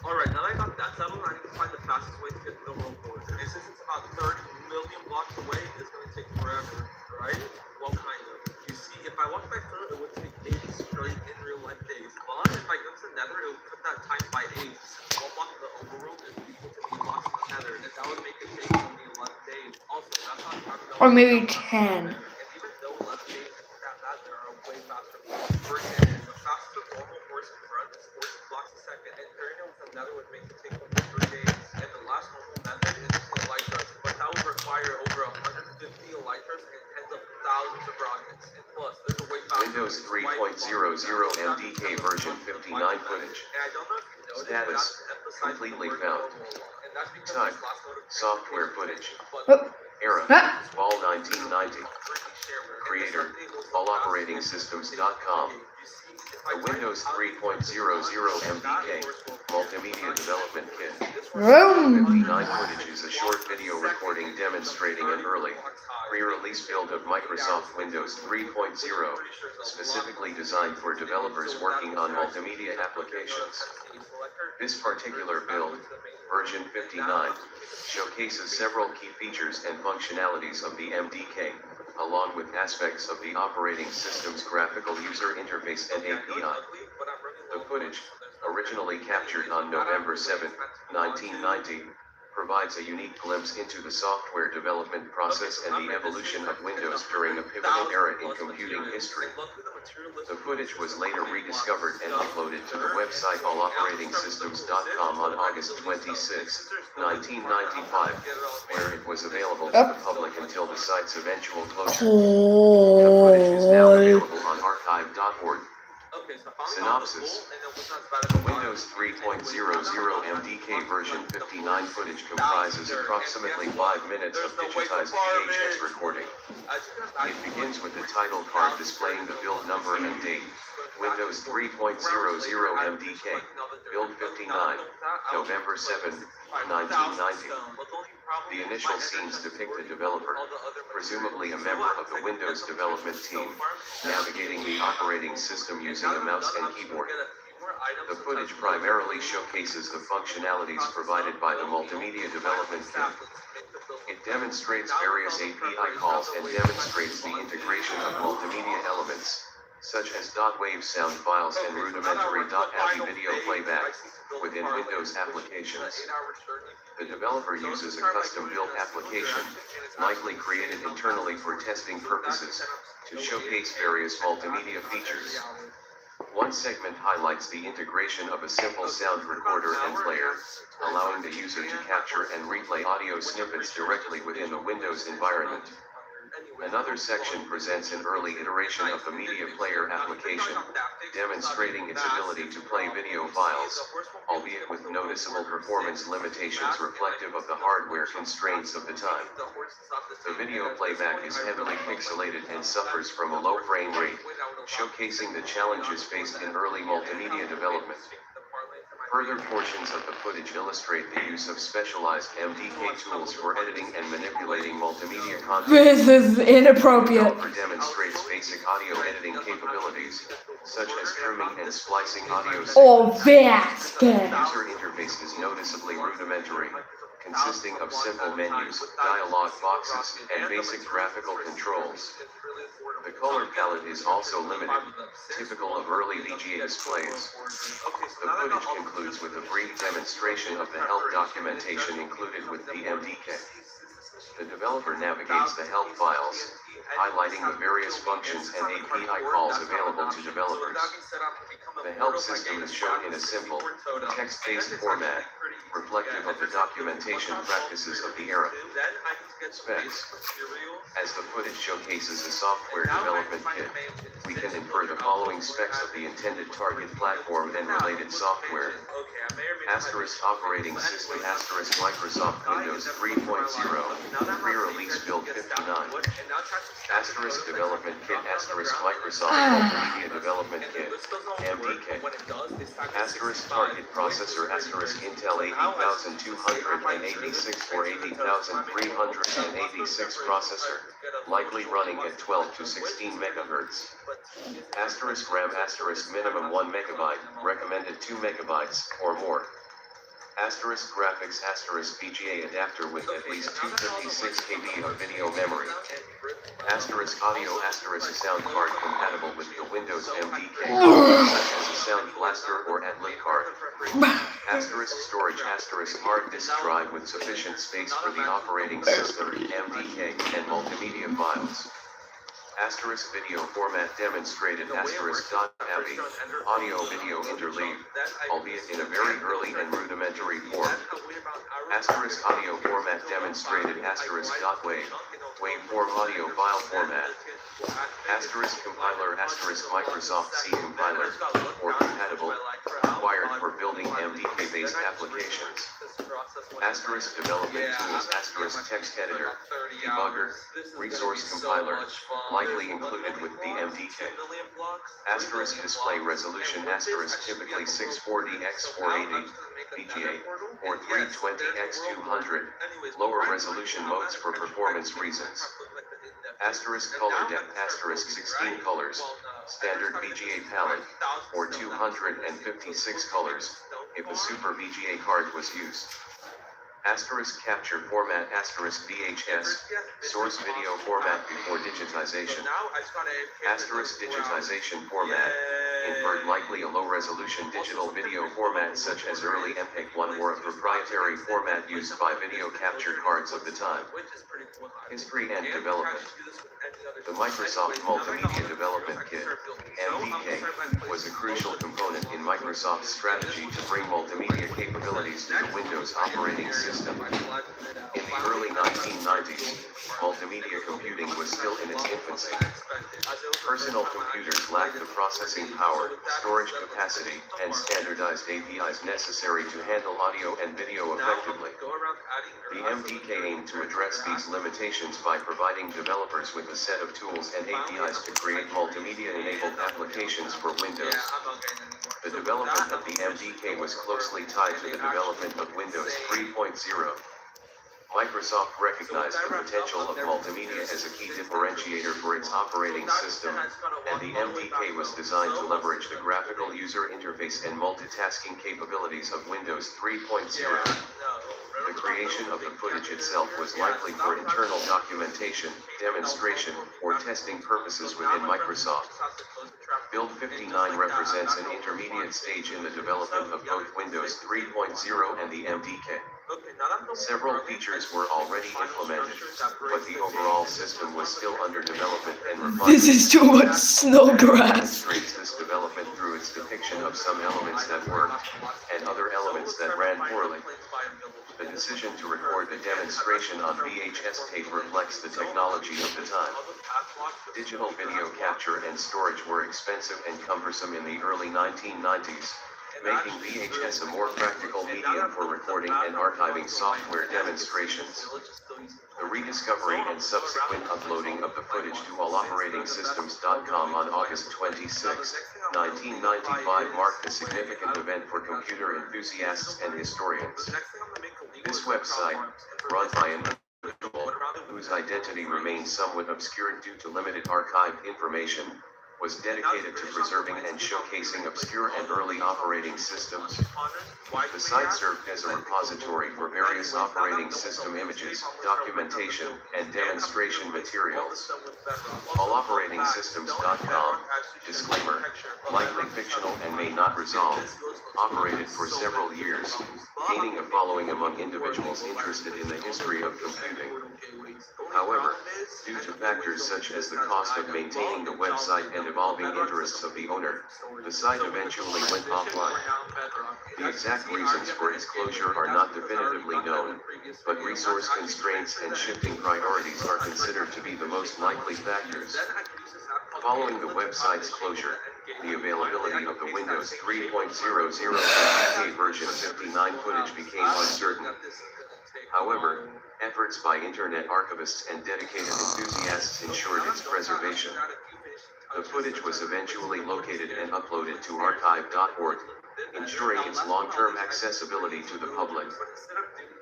Alright, now that I got that settled, I need to find the fastest way to get to the world border. And since it's about 30 million blocks away, it's gonna take forever, right? Well, kind of. You see, if I walked by foot, it would take 80 straight in real life days. But if I go to the nether, it would put that time by 8. Since 1 block of the overworld is equal to 8 blocks of the nether, and that would make it take only 11 days. Also, that's how I'm talking about. Or maybe 10. And even though 11 days isn't that bad, there are way faster blocks. For example, the fastest normal horse can run is 40 blocks a second, and turning it with another would make it take only 3 days. And the last normal method is using elytras, but that would require over 150 elytras and tens of thousands of rockets. And plus, there's a way faster Windows 3.00 MDK version 59 59 footage. Status, completely found. Type, software footage. Oh. Era, Ah. fall 1990. Creator, alloperatingsystems.com. The Windows 3.00 MDK, Multimedia Development Kit. Vroom. 59 footage is a short video recording demonstrating an early, pre-release build of Microsoft Windows 3.0, specifically designed for developers working on multimedia applications. This particular build, version 59, showcases several key features and functionalities of the MDK, along with aspects of the operating system's graphical user interface and API. The footage, originally captured on November 7, 1990, provides a unique glimpse into the software development process and the evolution of Windows during a pivotal era in computing history. The footage was later rediscovered and uploaded to the website alloperatingsystems.com on August 26, 1995, where it was available to the public until the site's eventual closure. The footage is now available on archive.org. Synopsis. The Windows 3.00 MDK version 59 footage comprises approximately 5 minutes of digitized VHS recording. It begins with the title card displaying the build number and date. Windows 3.00 MDK, build 59, November 7, 1990. The initial scenes depict the developer, presumably a member of the Windows development team, navigating the operating system using a mouse and keyboard. The footage primarily showcases the functionalities provided by the Multimedia Development Kit. It demonstrates various API calls and demonstrates the integration of multimedia elements, such as .wav sound files and rudimentary .avi video playback, within Windows applications. The developer uses a custom-built application, likely created internally for testing purposes, to showcase various multimedia features. One segment highlights the integration of a simple sound recorder and player, allowing the user to capture and replay audio snippets directly within the Windows environment. Another section presents an early iteration of the media player application, demonstrating its ability to play video files, albeit with noticeable performance limitations reflective of the hardware constraints of the time. The video playback is heavily pixelated and suffers from a low frame rate, showcasing the challenges faced in early multimedia development. Further portions of the footage illustrate the use of specialized MDK tools for editing and manipulating multimedia content. This is inappropriate. The developer demonstrates basic audio editing capabilities, such as trimming and splicing audio signals. Oh, that's The good. user interface is noticeably rudimentary, consisting of simple menus, dialog boxes, and basic graphical controls. The color palette is also limited, typical of early VGA displays. The footage concludes with a brief demonstration of the help documentation included with the MDK. The developer navigates the help files, highlighting the various functions and API calls available to developers. The help system is shown in a simple, text-based format, reflective of the documentation practices of the era. Specs. As the footage showcases a software development kit, we can infer the following specs of the intended target platform and related software. Asterisk operating system asterisk Microsoft Windows 3.0, pre-release build 59. Asterisk development kit asterisk Microsoft Multimedia Development Kit, MDK. Asterisk target processor asterisk Intel 80286 or 80386 processor, likely running at 12 to 16 MHz. Asterisk RAM asterisk minimum 1 MB, recommended 2 MB or more. Asterisk graphics asterisk VGA adapter with at least 256 KB of video memory. Asterisk audio asterisk sound card compatible with the Windows MDK, such as a Sound Blaster or Atlas card. Asterisk storage asterisk hard disk drive with sufficient space for the operating system, MDK, and multimedia files. Asterisk video format demonstrated asterisk .avi, audio video interleaved, albeit in a very early and rudimentary form. Asterisk audio format demonstrated asterisk .wav, waveform audio file format. Asterisk compiler asterisk Microsoft C compiler, or compatible, required for building MDK-based applications. Asterisk development tools asterisk text editor, debugger, resource compiler, likely included with the MDK. Asterisk display resolution asterisk typically 640x480, VGA, or 320x200, lower resolution modes for performance reasons. Asterisk color depth asterisk 16 colors, standard VGA palette, or 256 colors, if a super VGA card was used. Asterisk capture format asterisk VHS, source video format before digitization. Asterisk digitization format, invert likely a low-resolution digital video format such as early MPEG-1 or a proprietary format used by video capture cards of the time. History and development. The Microsoft Multimedia Development Kit, MDK, was a crucial component in Microsoft's strategy to bring multimedia capabilities to the Windows operating system. In the early 1990s, multimedia computing was still in its infancy. Personal computers lacked the processing power, storage capacity, and standardized APIs necessary to handle audio and video effectively. The MDK aimed to address these limitations by providing developers with a set of tools and APIs to create multimedia-enabled applications for Windows. The development of the MDK was closely tied to the development of Windows 3.0. Microsoft recognized the potential of multimedia as a key differentiator for its operating system, and the MDK was designed to leverage the graphical user interface and multitasking capabilities of Windows 3.0. The creation of the footage itself was likely for internal documentation, demonstration, or testing purposes within Microsoft. Build 59 represents an intermediate stage in the development of both Windows 3.0 and the MDK. Several features were already implemented, but the overall system was still under development and refinement. This is too much snowgrass. Demonstrates this development through its depiction of some elements that worked, and other elements that ran poorly. The decision to record the demonstration on VHS tape reflects the technology of the time. Digital video capture and storage were expensive and cumbersome in the early 1990s, making VHS a more practical medium for recording and archiving software demonstrations. The rediscovery and subsequent uploading of the footage to alloperatingsystems.com on August 26, 1995 marked a significant event for computer enthusiasts and historians. This website, run by an individual whose identity remains somewhat obscure due to limited archived information, was dedicated to preserving and showcasing obscure and early operating systems. The site served as a repository for various operating system images, documentation, and demonstration materials. Alloperatingsystems.com, disclaimer, likely fictional and may not resolve, operated for several years, gaining a following among individuals interested in the history of computing. However, due to factors such as the cost of maintaining the website and evolving interests of the owner, the site eventually went offline. The exact reasons for its closure are not definitively known, but resource constraints and shifting priorities are considered to be the most likely factors. Following the website's closure, the availability of the Windows 3.00 MDK version 59 footage became uncertain. However, efforts by Internet archivists and dedicated enthusiasts ensured its preservation. The footage was eventually located and uploaded to archive.org, ensuring its long-term accessibility to the public.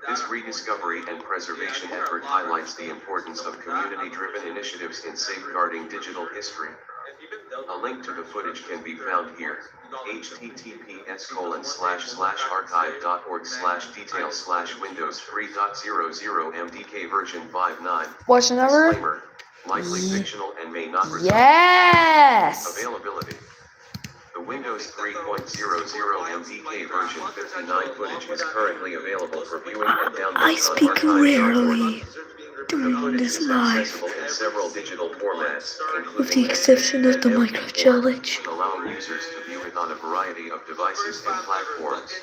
This rediscovery and preservation effort highlights the importance of community-driven initiatives in safeguarding digital history. A link to the footage can be found here, https://archive.org/details/Windows 3.00 MDK version 5.9. What's the number? Disclaimer, likely fictional and may not resolve. Yes! Availability. The Windows 3.00 MDK version 59 footage is currently available for viewing and download I on speak archive.org. rarely. doing this live, accessible in several digital formats, with the including exception of the MP4, Minecraft challenge. allowing users to view it on a variety of devices and platforms.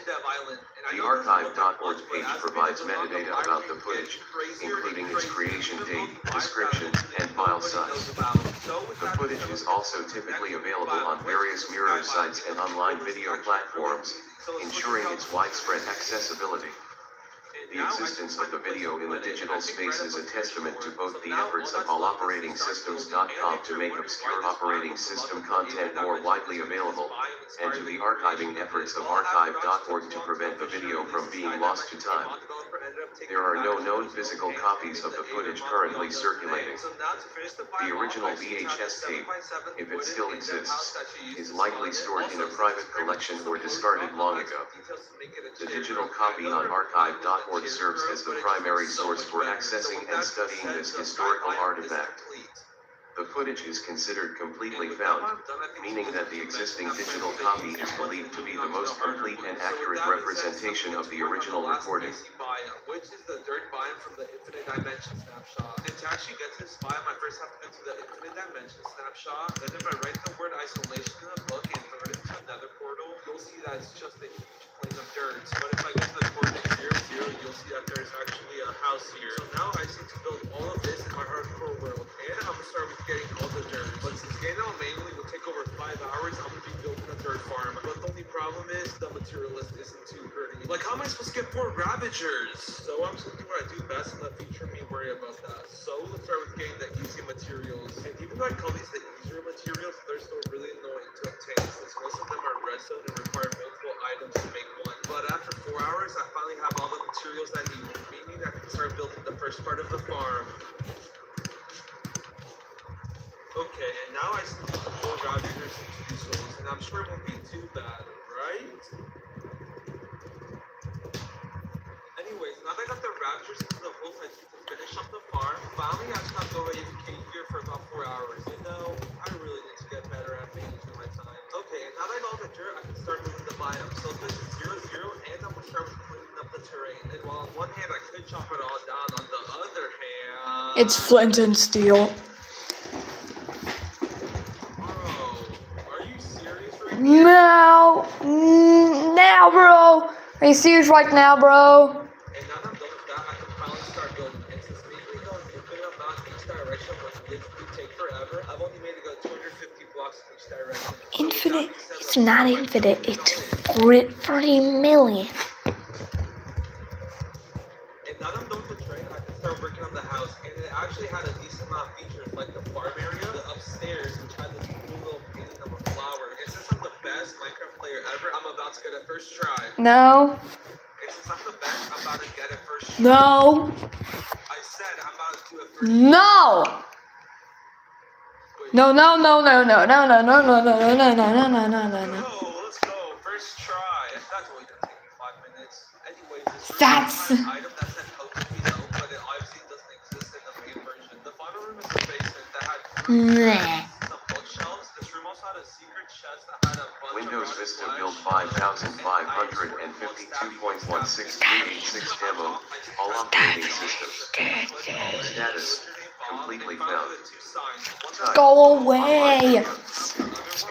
The archive.org page provides metadata about the footage, including its creation date, description, and file size. The footage is also typically available on various mirror sites and online video platforms, ensuring its widespread accessibility. The existence of the video in the digital space is a testament to both the efforts of alloperatingsystems.com to make obscure operating system content more widely available, and to the archiving efforts of archive.org to prevent the video from being lost to time. There are no known physical copies of the footage currently circulating. The original VHS tape, if it still exists, is likely stored in a private collection or discarded long ago. The digital copy on archive.org serves as the primary source for accessing and studying this historical artifact. The footage is considered completely found, meaning that the existing digital copy is believed to be the most complete and accurate representation of the original recording. Which is the dirt biome from the Infinite Dimension snapshot. And to actually get to this biome, I first have to go to the Infinite Dimension snapshot. Then if I write the word isolation in the book and convert it to another portal, you'll see that it's just a huge plane of dirt. But if I go to the coordinate 0, 0, you'll see that there's actually a house here. So now I just need to build all of this in my hardcore world. And I'm gonna start with getting all the dirt. But since getting it all manually will take over 5 hours, I'm gonna be building a dirt farm. But the only problem is the materialist isn't too pretty. Like, how am I supposed to get 4 Ravagers? So I'm just gonna do what I do best and let future me worry about that. So let's start with getting the easy materials. And even though I call these the easier materials, they're still really annoying to obtain since most of them are redstone and require multiple items to make one. But after 4 hours, I finally have all the materials I need, meaning I can start building the first part of the farm. Okay, and now I just need to pull Ravagers into these holes, and I'm sure it won't be too bad, right? Anyways, now that I got the Ravagers into the holes, I need to finish up the farm. Finally, I just have to go AFK here for about 4 hours. You know, I really need to get better at managing my time. Okay, and now that I got all the dirt, I can start moving the biome. So this is 0, 0, and I'm gonna start with cleaning up the terrain. And while on one hand I could chop it all down, on the other hand... It's flint and steel. Bro, are you serious right now? Now, bro. Are you serious right now, bro? And now that I'm done with that, I can finally start building. And since making going infinite amount in each direction would literally take forever, I've only made it go 250 blocks in each direction. Infinite? It's not infinite. It's 3 million. And now that I'm done with the train, I can start working on the house. And it actually had a decent amount of features, like the farm area, the upstairs, which had this cool little painting of a flower. And since I'm the best Minecraft player ever, I'm about to get it first try. No. And since I'm the best, I'm about to get it first try. No. I said I'm about to do it first. No. Wait. No, no, no, no, no, no, no, no, no, no, no, no, no, no, no, no, no, no. Let's go. First try. That's only gonna take me 5 minutes. Anyways, this That's- room has an item that said Poke below, but it obviously doesn't exist in the main version. The final room is the basement that had Meh. some bookshelves. This room also had a secret chest that had a bunch Windows of Vista flash, build 5552.16386 demo, all operating systems. Status, completely found. Type, Go away. error,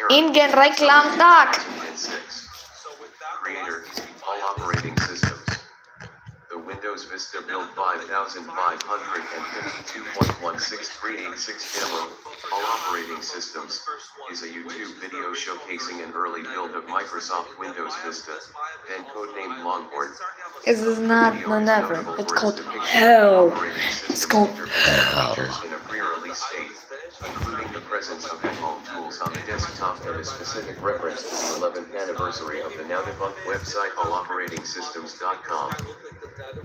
Ingen reklamdag. 2006. Creator, all operating systems. The Windows Vista build 5552.16386 demo, all operating systems, is a YouTube video showcasing an early build of Microsoft Windows Vista, then codenamed Longhorn. This is not Video the is never. notable It's for called depiction of hell. operating system It's called interface features in a pre-release state, including the presence of at-home tools on the desktop and a specific reference to the 11th anniversary of the now-defunct website alloperatingsystems.com.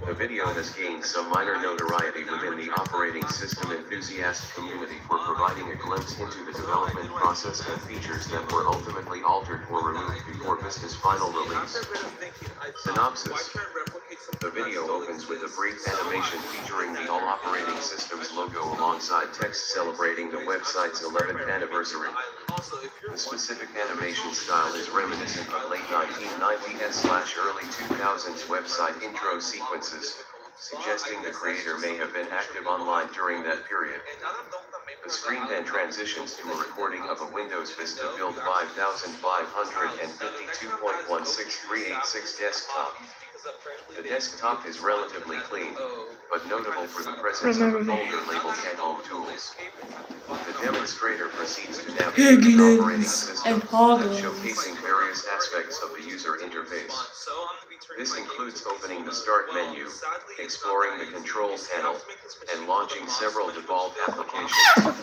The video has gained some minor notoriety within the operating system enthusiast community for providing a glimpse into the development process and features that were ultimately altered or removed before Vista's final release. Synopsis. The video opens with a brief animation featuring the All Operating Systems logo alongside text celebrating the website's 11th anniversary. The specific animation style is reminiscent of late 1990s/early 2000s website intro sequences, suggesting the creator may have been active online during that period. The screen then transitions to a recording of a Windows Vista Build 5552.16386 desktop. The desktop is relatively clean, but notable for the presence of a folder labeled At-Home Tools. The demonstrator proceeds to navigate the operating system, showcasing various aspects of the user interface. This includes opening the Start menu, exploring the Controls panel, and launching several default applications.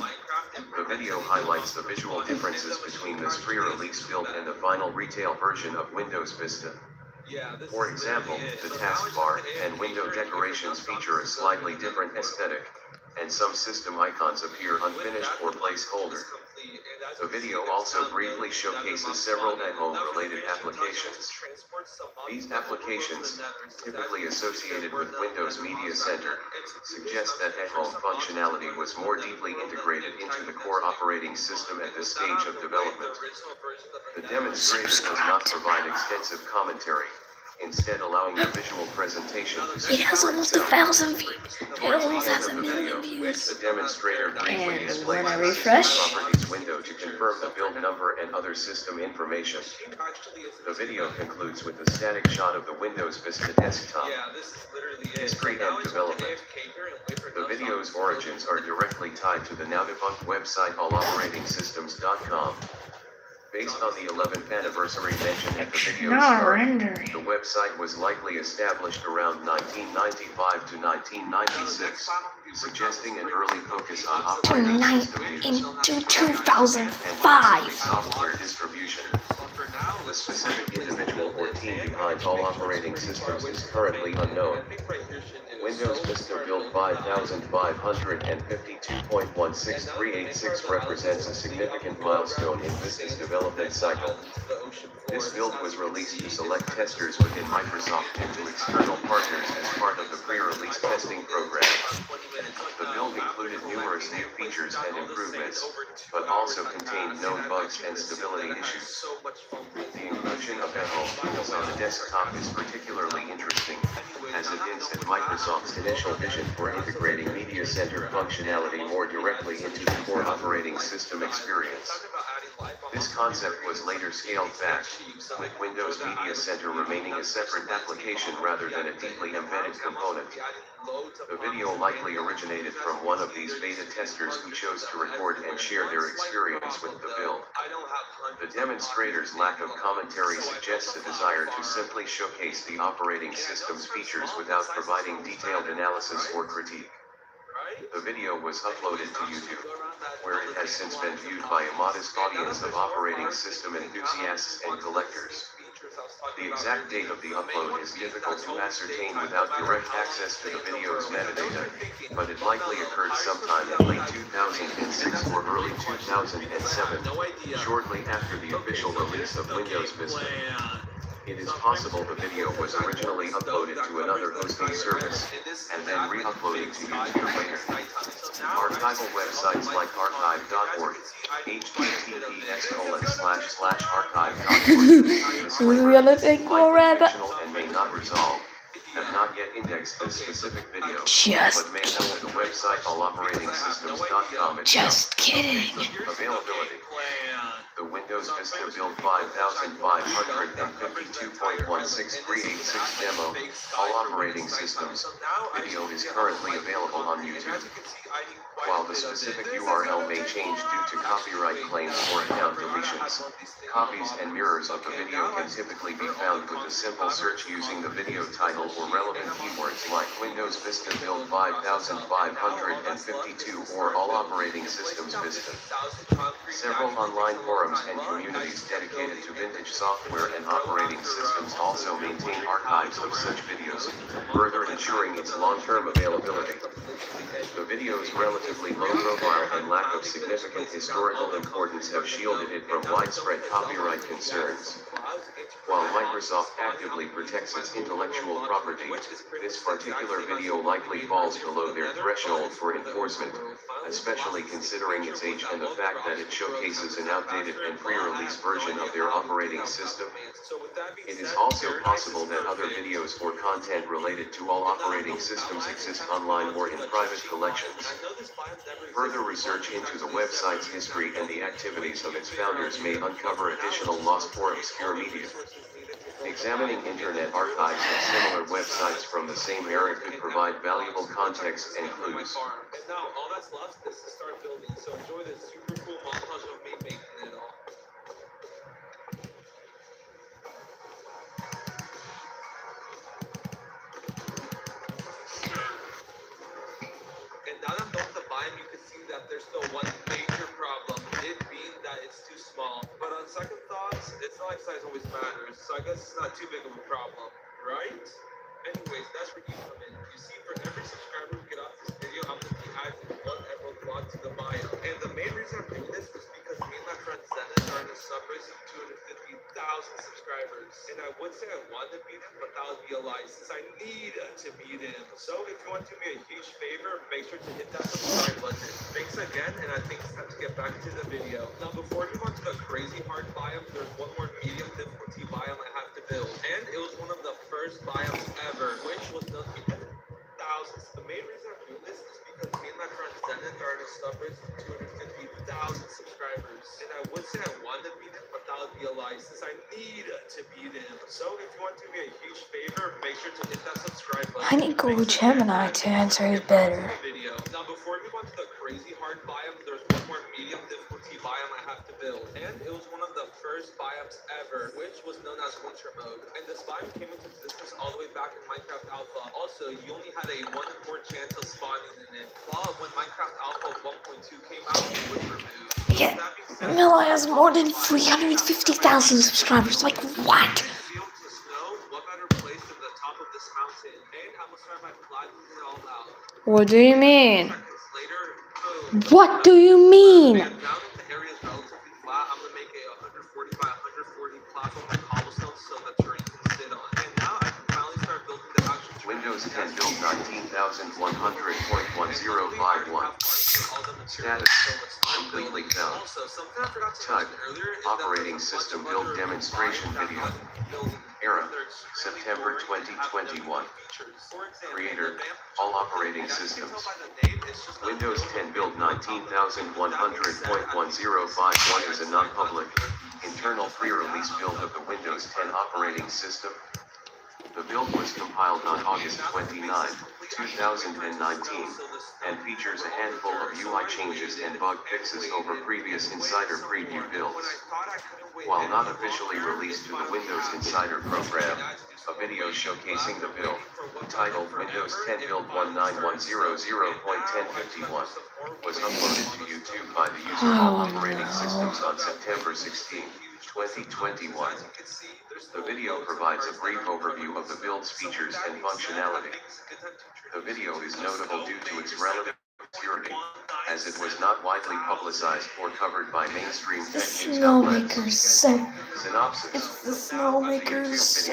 The video highlights the visual differences between this pre-release build and the final retail version of Windows Vista. For example, the taskbar and window decorations feature a slightly different aesthetic, and some system icons appear unfinished or placeholder. The video also briefly showcases several at-home related applications. These applications, typically associated with Windows Media Center, suggest that at-home functionality was more deeply integrated into the core operating system at this stage of development. The demonstrator does not provide extensive commentary, instead allowing the visual presentation to It has almost 1,000 views. It Towards the almost end has of a the million video, views. the demonstrator briefly And displays when I the refresh, System Properties window to confirm the build number and other system information. The video concludes with a static shot of the Windows Vista desktop. History and development. The video's origins are directly tied to the now-defunct website alloperatingsystems.com. Based on the 11th anniversary mentioned at the video's start, the website was likely established around 1995 to 1996, suggesting an early focus on operating system use into and 2005. software distribution. The specific individual or team behind all operating systems is currently unknown. Windows Vista Build 5552.16386 represents a significant milestone in Vista's development cycle. This build was released to select testers within Microsoft and to external partners as part of the pre-release testing program. The build included numerous new features and improvements, but also contained known bugs and stability issues. The inclusion of at-home tools on the desktop is particularly interesting, as it hints at Microsoft's initial vision for integrating Media Center functionality more directly into the core operating system experience. This concept was later scaled back, with Windows Media Center remaining a separate application rather than a deeply embedded component. The video likely originated from one of these beta testers who chose to record and share their experience with the build. The demonstrator's lack of commentary suggests a desire to simply showcase the operating system's features without providing detailed analysis or critique. The video was uploaded to YouTube, where it has since been viewed by a modest audience of operating system enthusiasts and collectors. The exact date of the upload is difficult to ascertain without direct access to the video's metadata, but it likely occurred sometime in late 2006 or early 2007, shortly after the official release of Windows Vista. It is possible the video was originally uploaded to another hosting service, and then re-uploaded to YouTube later. Archival websites like archive.org, https://archive.org, We're gonna take forever. and may not resolve, have not yet indexed this specific video, Just but may know the website alloperatingsystems.com itself. Just kidding. Availability. The Windows Vista Build 5552.16386 demo, all operating systems, video is currently available on YouTube. While the specific URL may change due to copyright claims or account deletions, copies and mirrors of the video can typically be found with a simple search using the video title or relevant keywords like Windows Vista Build 5552 or All Operating Systems Vista. Several online forums and communities dedicated to vintage software and operating systems also maintain archives of such videos, further ensuring its long-term availability. The video's relatively low profile and lack of significant historical importance have shielded it from widespread copyright concerns. While Microsoft actively protects its intellectual property, this particular video likely falls below their threshold for enforcement, especially considering its age and the fact that it showcases an outdated and pre-release version of their operating system. It is also possible that other videos or content content related to all operating systems exist online or in private collections. Further research into the website's history and the activities of its founders may uncover additional lost or obscure media. Examining internet archives of similar websites from the same era could provide valuable context and clues. And now all that's left is to start building, so enjoy this super cool montage of me making it all. And now that I'm done with the biome, you can see that there's still one major problem, it being that it's too small. But on second thoughts, it's not like size always matters, so I guess it's not too big of a problem, right? Anyways, that's where you come in. You see, for every subscriber we get off this video, I'm going to be adding one emerald block to the bio. And the main reason I'm doing this is because me and my friend Zenith are in a subrace of 250,000 subscribers. And I would say I want to beat him, but that would be a lie since I need to beat him. So if you want to do me a huge favor, make sure to hit that subscribe button. Thanks again, and I think it's time to get back to the video. Now before we move on to the crazy hard biome, there's one more medium difficulty biome I have to build. And it was one of the first biomes ever, which was done in thousands. The main reason I'm doing this is because me and my friend Zenith are in a subrace of 250,000 subscribers. And I would say I want to beat him, but that would be a lie since I need to beat him. So if you want to do me a huge favor, make sure to hit that subscribe button. I need Google Gemini to answer it better. Now before we move on to the crazy hard biome, there's one more medium difficulty biome I have to build. And it was one of the first biomes ever, which was known as winter mode. And this biome came into existence all the way back in Minecraft Alpha. Also, you only had a 1 in 4 chance of spawning in it. While when Minecraft Alpha 1.2 came out, it was removed. Yeah, Mila has more than 350,000 subscribers. Like, what? Field to snow, what better place than the top of this mountain? And I'm gonna start by flattening it all out. What do you mean? Seconds later, boom. What do you mean? And now that the area is relatively flat, I'm gonna make a 140 by 140 platform with cobblestone so the terrain can sit on. And now I can finally start building the actual terrain. Windows 10 build 19,100.1051. Status completely found. Also, something I forgot to Type mention earlier is operating that system there's build other demonstration biomes that video. have building Era that are extremely September boring and have no 2021. features. For example, Creator the vamp- all operating And as you can systems. tell by the name, it's just a Windows building 10 build on top of it. 19,100.1051 is a non-public, internal pre-release build of the Windows 10 operating system. The build was compiled on August 29, 2019, and features a handful of UI changes and bug fixes over previous Insider preview builds. While not officially released to the Windows Insider program, a video showcasing the build, titled Windows 10 Build 19,100.1051, was uploaded to YouTube by the user All Operating Systems on September 16, 2021. The video provides a brief overview of the build's features and functionality. The video is notable due to its relative obscurity, as it was not widely publicized or covered by mainstream The tech news outlets. Snowmakers, Synopsis. it's the Snowmakers,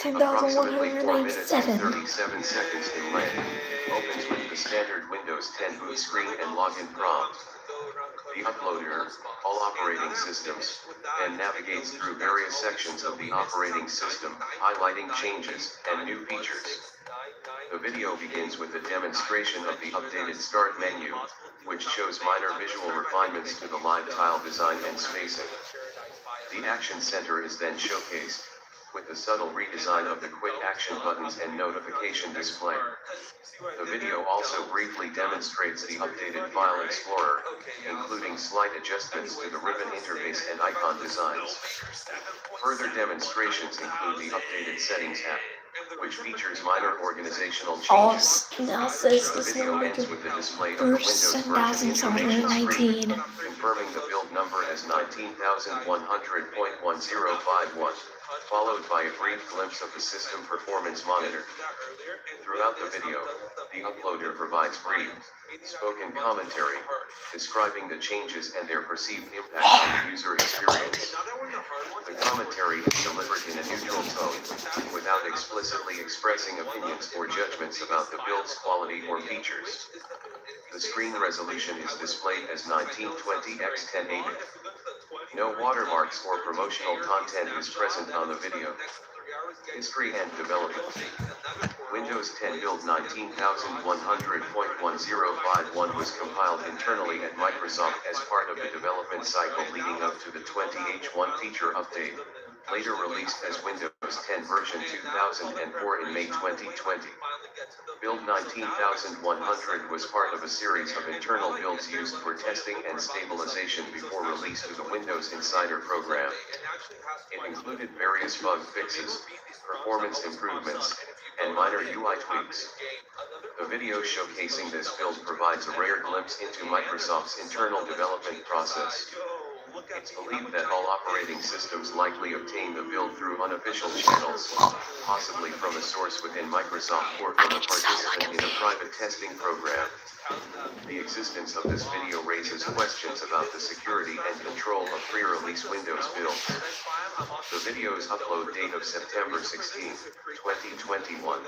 Approximately 4 minutes and 10,197. 37 seconds in length, opens with the standard Windows 10 boot screen and login prompt. The uploader, all operating systems, and navigates through various sections of the operating system, highlighting changes and new features. The video begins with a demonstration of the updated Start menu, which shows minor visual refinements to the live tile design and spacing. The Action Center is then showcased, with a subtle redesign of the quick action buttons and notification display. The video also briefly demonstrates the updated File Explorer, including slight adjustments to the ribbon interface and icon designs. Further demonstrations include the updated Settings app, which features minor organizational changes. Now says The the video ends Snowmaker with the display of the Windows version version information screen, 10,719. confirming the build number as 19,100.1051, followed by a brief glimpse of the system performance monitor. Throughout the video, the uploader provides brief, spoken commentary, describing the changes and their perceived impact on the user experience. The commentary is delivered in a neutral tone, without explicitly expressing opinions or judgments about the build's quality or features. The screen resolution is displayed as 1920 x 1080. No watermarks or promotional content is present on the video. History and development. Windows 10 build 19100.1051 was compiled internally at Microsoft as part of the development cycle leading up to the 20H1 feature update, later released as Windows 10 version 2004 in May 2020. Build 19100 was part of a series of internal builds used for testing and stabilization before release to the Windows Insider program. It included various bug fixes, performance improvements, and minor UI tweaks. The video showcasing this build provides a rare glimpse into Microsoft's internal development process. It's believed that all operating systems likely obtain the build through unofficial channels, possibly from a source within Microsoft or from a participant in a private testing program. The existence of this video raises questions about the security and control of pre-release Windows builds. The video's upload date of September 16, 2021,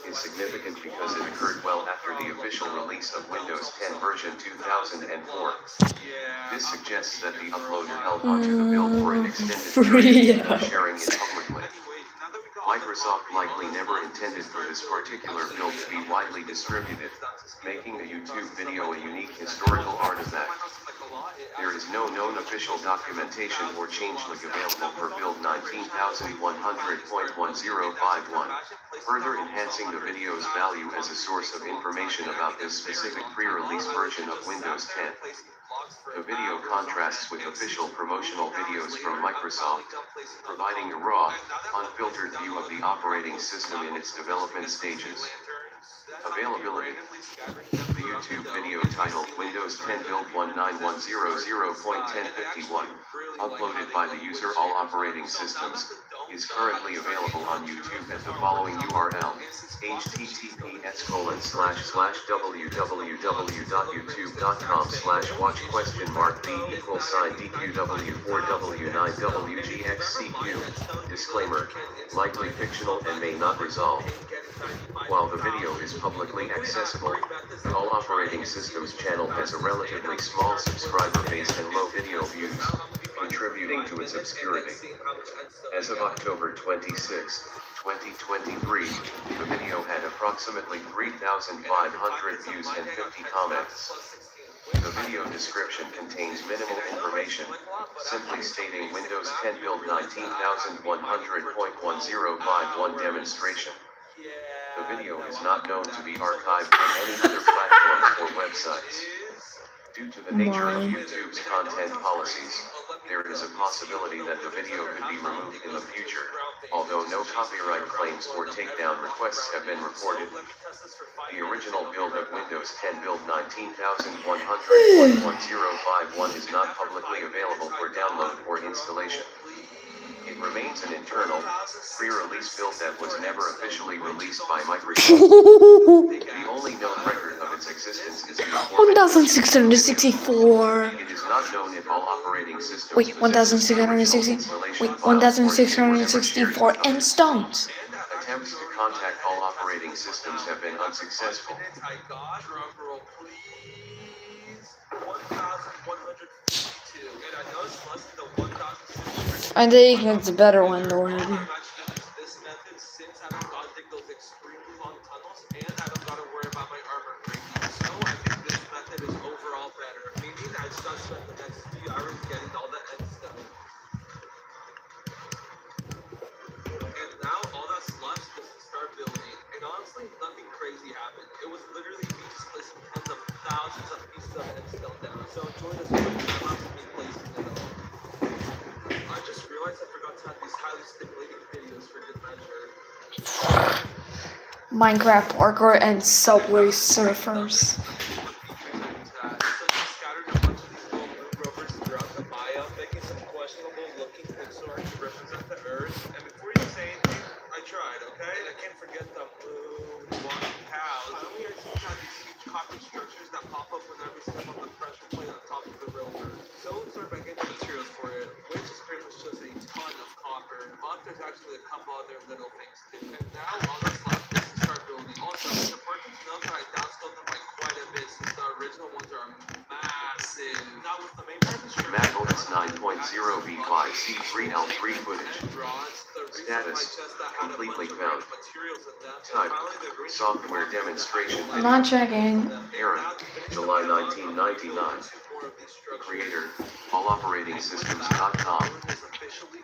is significant because it occurred well after the official release of Windows 10 version 2004. This suggests that the uploader held onto the build for an extended period before sharing it publicly. Microsoft likely never intended for this particular build to be widely distributed, making the YouTube video a unique historical artifact. There is no known official documentation or changelog available for build 19100.1051, further enhancing the video's value as a source of information about this specific pre-release version of Windows 10. The video contrasts with official promotional videos from Microsoft, providing a raw, unfiltered view of the operating system in its development stages. Availability. The YouTube video titled Windows 10 Build 19100.1051, uploaded by the user All Operating Systems, is currently available on YouTube at the following URL, https://www.youtube.com/watch?mark Disclaimer, likely fictional and may not resolve. While the video is publicly accessible, the All Operating Systems channel has a relatively small subscriber base and low video views, contributing to its obscurity. As of October 26, 2023, the video had approximately 3,500 views and 50 comments. The video description contains minimal information, simply stating Windows 10 Build 19100.1051 demonstration. The video is not known to be archived on any other platforms or websites. Due to the nature of YouTube's content policies, there is a possibility that the video could be removed in the future, although no copyright claims or takedown requests have been reported. The original build of Windows 10 Build 19100.1051 is not publicly available for download or installation. It remains an internal, pre-release build that was never officially released by Microsoft. The only known record of its existence is 1664. It is not known if all operating systems Wait, 1664 and stones. Attempts to contact all operating systems have been unsuccessful. I think it's a better one though. This method, since I don't gotta dig those extremely long tunnels, and I don't gotta worry about my armor breaking. So I think this method is overall better. Meaning I just gotta spend the next few hours getting all the end stuff. And now all that's left is to start building. And honestly, nothing crazy happened. It was literally me just placing tens of thousands of pieces of end stone down. So enjoy this one. I'm not gonna be placing it all. I just realized I forgot to have these highly stimulating videos for good measure. Minecraft parkour and Subway Surfers. So you scattered a bunch of these little moon rovers throughout the biome, making some questionable looking pixel art to represent the Earth. And before you say anything, I tried, okay? And I can't forget the moon walking cows. Finally, I just had these huge copper structures that pop up whenever you step on the pressure plate on top of the rover. So let's start by getting materials for it, which is pretty much just a ton of copper. But there's actually a couple other little things too. And now all that's left is to start building. Also, it's important to note that I downscaled them by quite a bit since the original ones are massive. Now with the main part of the macOS 9.0 V5 C3L3 footage. rods, the Status, completely found. Type, software demonstration I'm video. not checking. Era, July 1999. Creator, alloperatingsystems.com.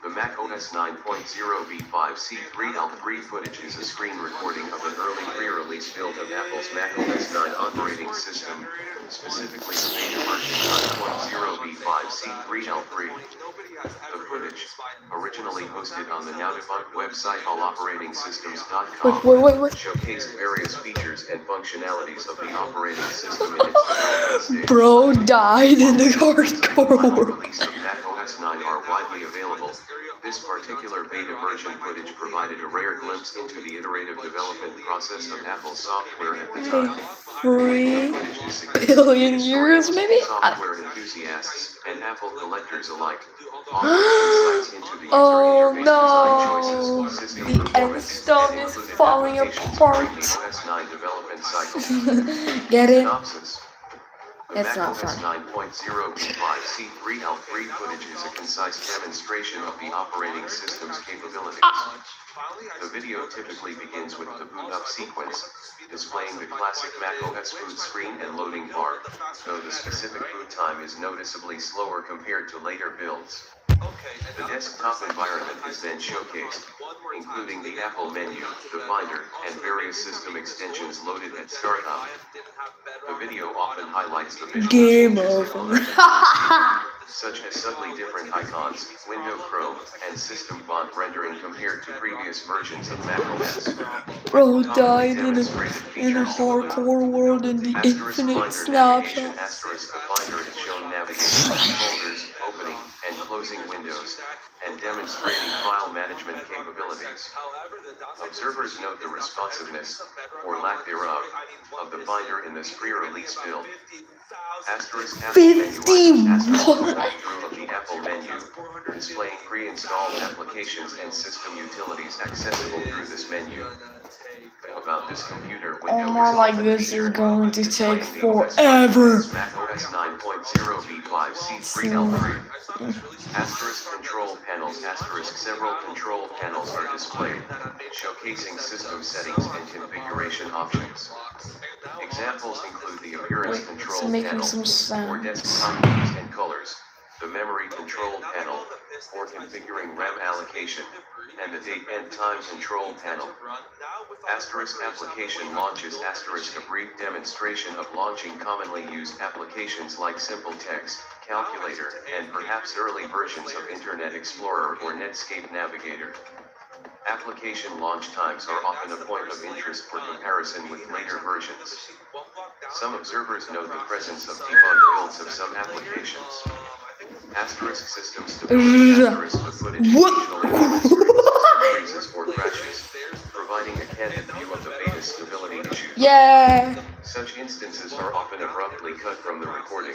The Mac OS 9.0 V5C3L3 footage is a screen recording of an early pre-release build of Apple's Mac OS 9 operating system, specifically the beta version 9.0 V5C3L3. The footage, originally hosted on the now-defunct website alloperatingsystems.com, Wait. showcased various features and functionalities of the operating system in its development stage. Bro died in the hardcore Final world. release of Mac OS 9 are widely available. This particular beta version footage provided a rare glimpse into the iterative development process of Apple's software at the time. 3 Footage is significant billion to years, historians, maybe? software enthusiasts, and Apple collectors alike. Offering insights into the user Oh interface no! design choices, system The performance, N-Stone and is included falling applications during the apart. OS 9 development cycle. Get it? Synopsis. The It's Mac not OS fun. 9.0 V5C3L3 footage is a concise demonstration of the operating system's capabilities. The video typically begins with the boot up sequence, displaying the classic Mac OS boot screen and loading bar, though the specific boot time is noticeably slower compared to later builds. The desktop environment is then showcased, including the Apple menu, the Finder, and various system extensions loaded at startup. The video often highlights the visual Game changes over. such as subtly different icons, window Chrome, and system font rendering compared to previous versions of macOS. Bro died in a hardcore world in the Asterisk infinite Finder navigation. snapshot. Asterisk the Finder is shown navigating folders, opening and closing windows, and demonstrating file management capabilities. Observers note the responsiveness, or lack thereof, of the Finder in this pre-release build. Asterisk Apple menu items. Asterisk walkthrough of the Apple menu, displaying pre-installed applications and system utilities accessible through this menu. About this computer window Oh, more is like often this is featured, going to displaying take the OS forever. Mac OS 9.0 V5C3L3. Asterisk control panels. Asterisk several control panels are displayed, showcasing system settings and configuration options. Examples include the appearance Wait, control it's making panel some for sounds. desktop views and colors, the memory control panel for configuring RAM allocation, and the date and time control panel. Asterisk application launches. Asterisk a brief demonstration of launching commonly used applications like Simple Text, Calculator, and perhaps early versions of Internet Explorer or Netscape Navigator. Application launch times are often a point of interest for comparison with later versions. Some observers note the presence of debugged builds of some applications. Asterisk system stability. Asterisk the footage occasionally demonstrates freezes or crashes, providing a candid view of the beta stability issues. Yeah. Such instances are often abruptly cut from the recording.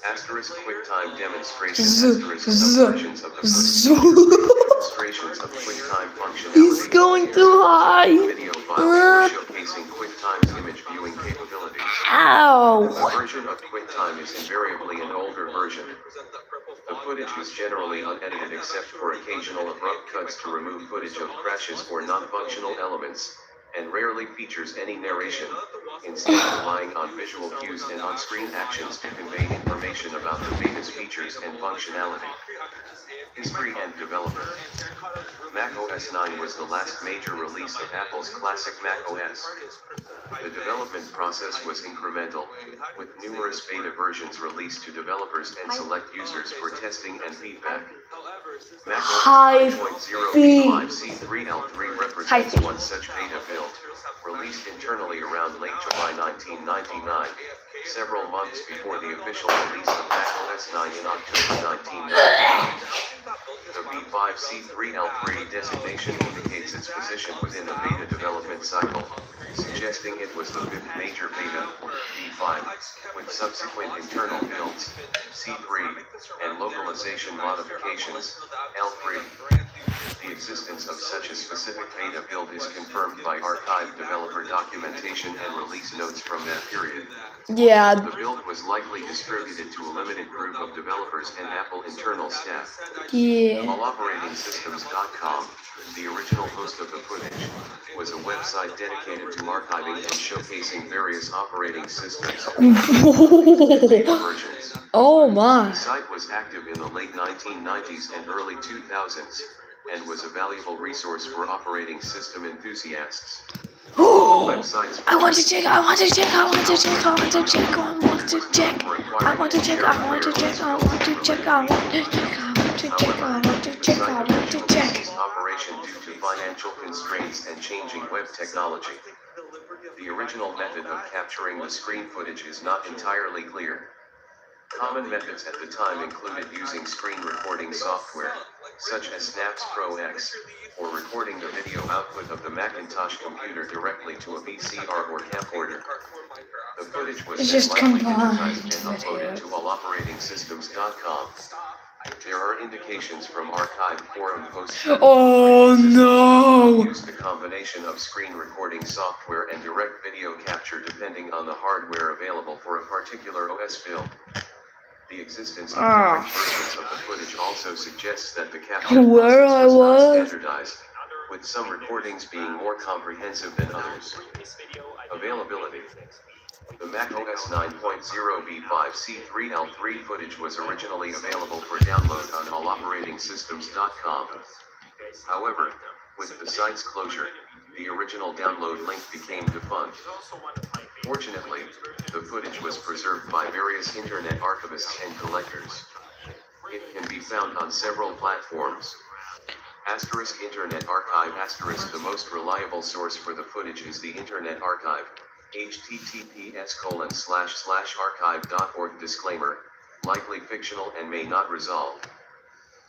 Asterisk QuickTime demonstration. Asterisk some versions of the footage. Demonstrations of QuickTime functionality. He's going too high. Video files showcasing QuickTime's image viewing capabilities. Ow. The version of QuickTime is invariably an older version. The footage is generally unedited except for occasional abrupt cuts to remove footage of crashes or non-functional elements, and rarely features any narration, instead relying on visual cues and on-screen actions to convey information about the beta's features and functionality. History and development. Mac OS 9 was the last major release of Apple's classic Mac OS. The development process was incremental, with numerous beta versions released to developers and select users for testing and feedback. Mac OS 9.0 V5C3L3 represents one such beta build, released internally around late July 1999, several months before the official release of Mac OS 9 in October 1999. The V5C3L3 designation indicates its position within the beta development cycle, suggesting suggesting it was the fifth major beta, V5, with subsequent internal builds, C3, and localization modifications, L3. The existence of such a specific beta build is confirmed by archived developer documentation and release notes from that period. Yeah, The build was likely distributed to a limited group of developers and Apple internal staff. yeah. AllOperatingSystems.com, the original host of the footage, was a website dedicated to archiving and showcasing various operating systems beta versions. Oh The my. site was active in the late 1990s and early 2000s, and was a valuable resource for operating system enthusiasts. Websites I want to check, I want to check, I want to check, I want to check, I want to check. I want to check, I want to check, I want to check, I want to check, I want to check, I want to check, I want to check. ceased operation due to financial constraints and changing web technology. The original method of capturing the screen footage is not entirely clear. Common methods at the time included using screen recording software, such as Snaps Pro X, or recording the video output of the Macintosh computer directly to a VCR or camcorder. The footage was It's then just likely combined digitized and uploaded video. to alloperatingsystems.com. There are indications from archived forum posts that Oh no! used a combination of screen recording software and direct video capture depending on the hardware available for a particular OS build. The existence of different versions of the footage also suggests that the capture Where process I was not was? standardized, with some recordings being more comprehensive than others. Availability. The Mac OS 9.0 V5 C3L3 footage was originally available for download on alloperatingsystems.com. However, with the site's closure, the original download link became defunct. Fortunately, the footage was preserved by various internet archivists and collectors. It can be found on several platforms. Asterisk Internet Archive asterisk the most reliable source for the footage is the Internet Archive, https://archive.org. Disclaimer, likely fictional and may not resolve.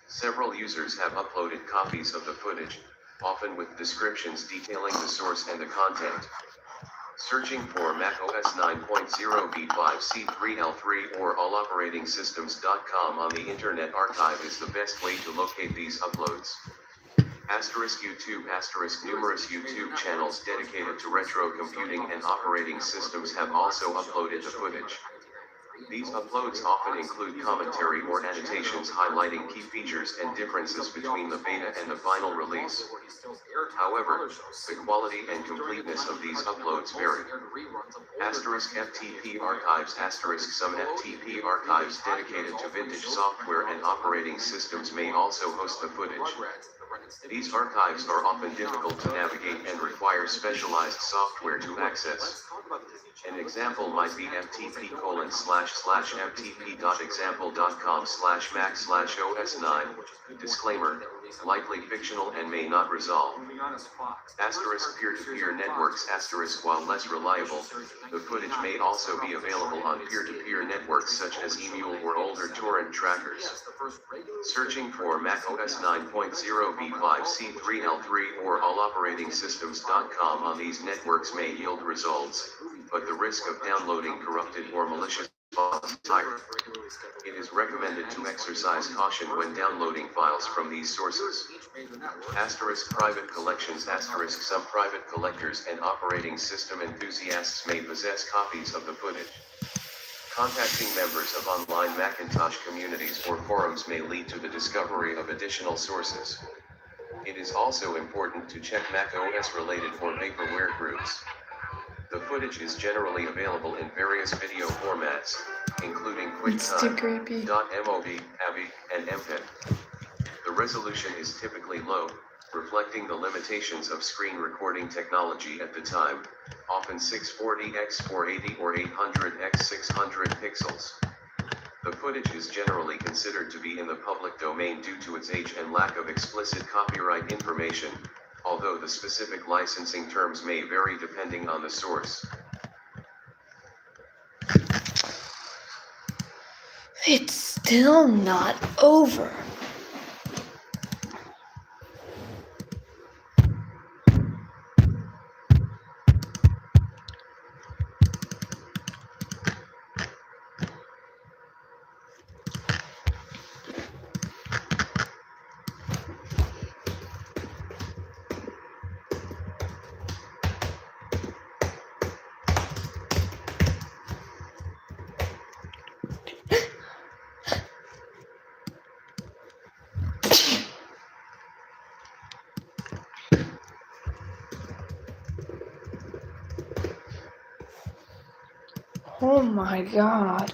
Several users have uploaded copies of the footage, often with descriptions detailing the source and the content. Searching for Mac OS 9.0 V5 C3L3 or alloperatingsystems.com on the Internet Archive is the best way to locate these uploads. Asterisk YouTube asterisk numerous YouTube channels dedicated to retro computing and operating systems have also uploaded the footage. These uploads often include commentary or annotations highlighting key features and differences between the beta and the final release. However, the quality and completeness of these uploads vary. Asterisk FTP archives asterisk some FTP archives dedicated to vintage software and operating systems may also host the footage. These archives are often difficult to navigate and require specialized software to access. An example might be ftp://ftp.example.com/mac/os9. Disclaimer, likely fictional and may not resolve. Asterisk peer-to-peer networks asterisk while less reliable, the footage may also be available on peer-to-peer networks such as eMule or older torrent trackers. Searching for Mac OS 9.0 V5 C3L3 or alloperatingsystems.com on these networks may yield results, but the risk of downloading corrupted or malicious files is higher. It is recommended to exercise caution when downloading files from these sources. Asterisk private collections asterisk some private collectors and operating system enthusiasts may possess copies of the footage. Contacting members of online Macintosh communities or forums may lead to the discovery of additional sources. It is also important to check Mac OS related or vaporware groups. The footage is generally available in various video formats, including It's too QuickTime, creepy. .mov, AVI, and MPEG. The resolution is typically low, reflecting the limitations of screen recording technology at the time, often 640x480 or 800x600 pixels. The footage is generally considered to be in the public domain due to its age and lack of explicit copyright information, although the specific licensing terms may vary depending on the source. It's still not over. Oh my god.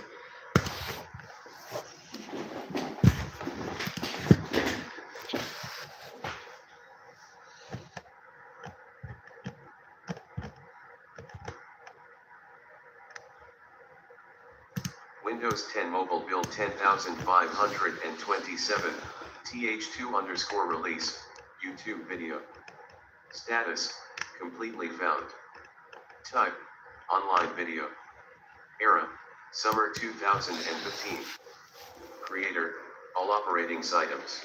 Windows 10 Mobile Build 10527, TH2 release, YouTube video. Status, completely found. Type, online video. Era, summer 2015. Creator, all operating items.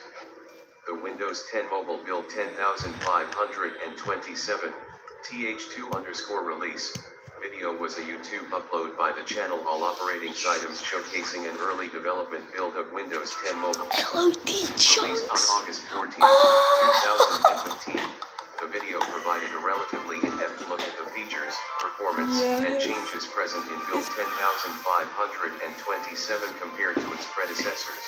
The Windows 10 Mobile Build 10527, TH2 release. Video was a YouTube upload by the channel All Operating Items showcasing an early development build of Windows 10 Mobile. Hello, Released on D-Chunks. August 14, 2015. The video provided a relatively in-depth look at the features, performance, and changes present in Build 10527 compared to its predecessors.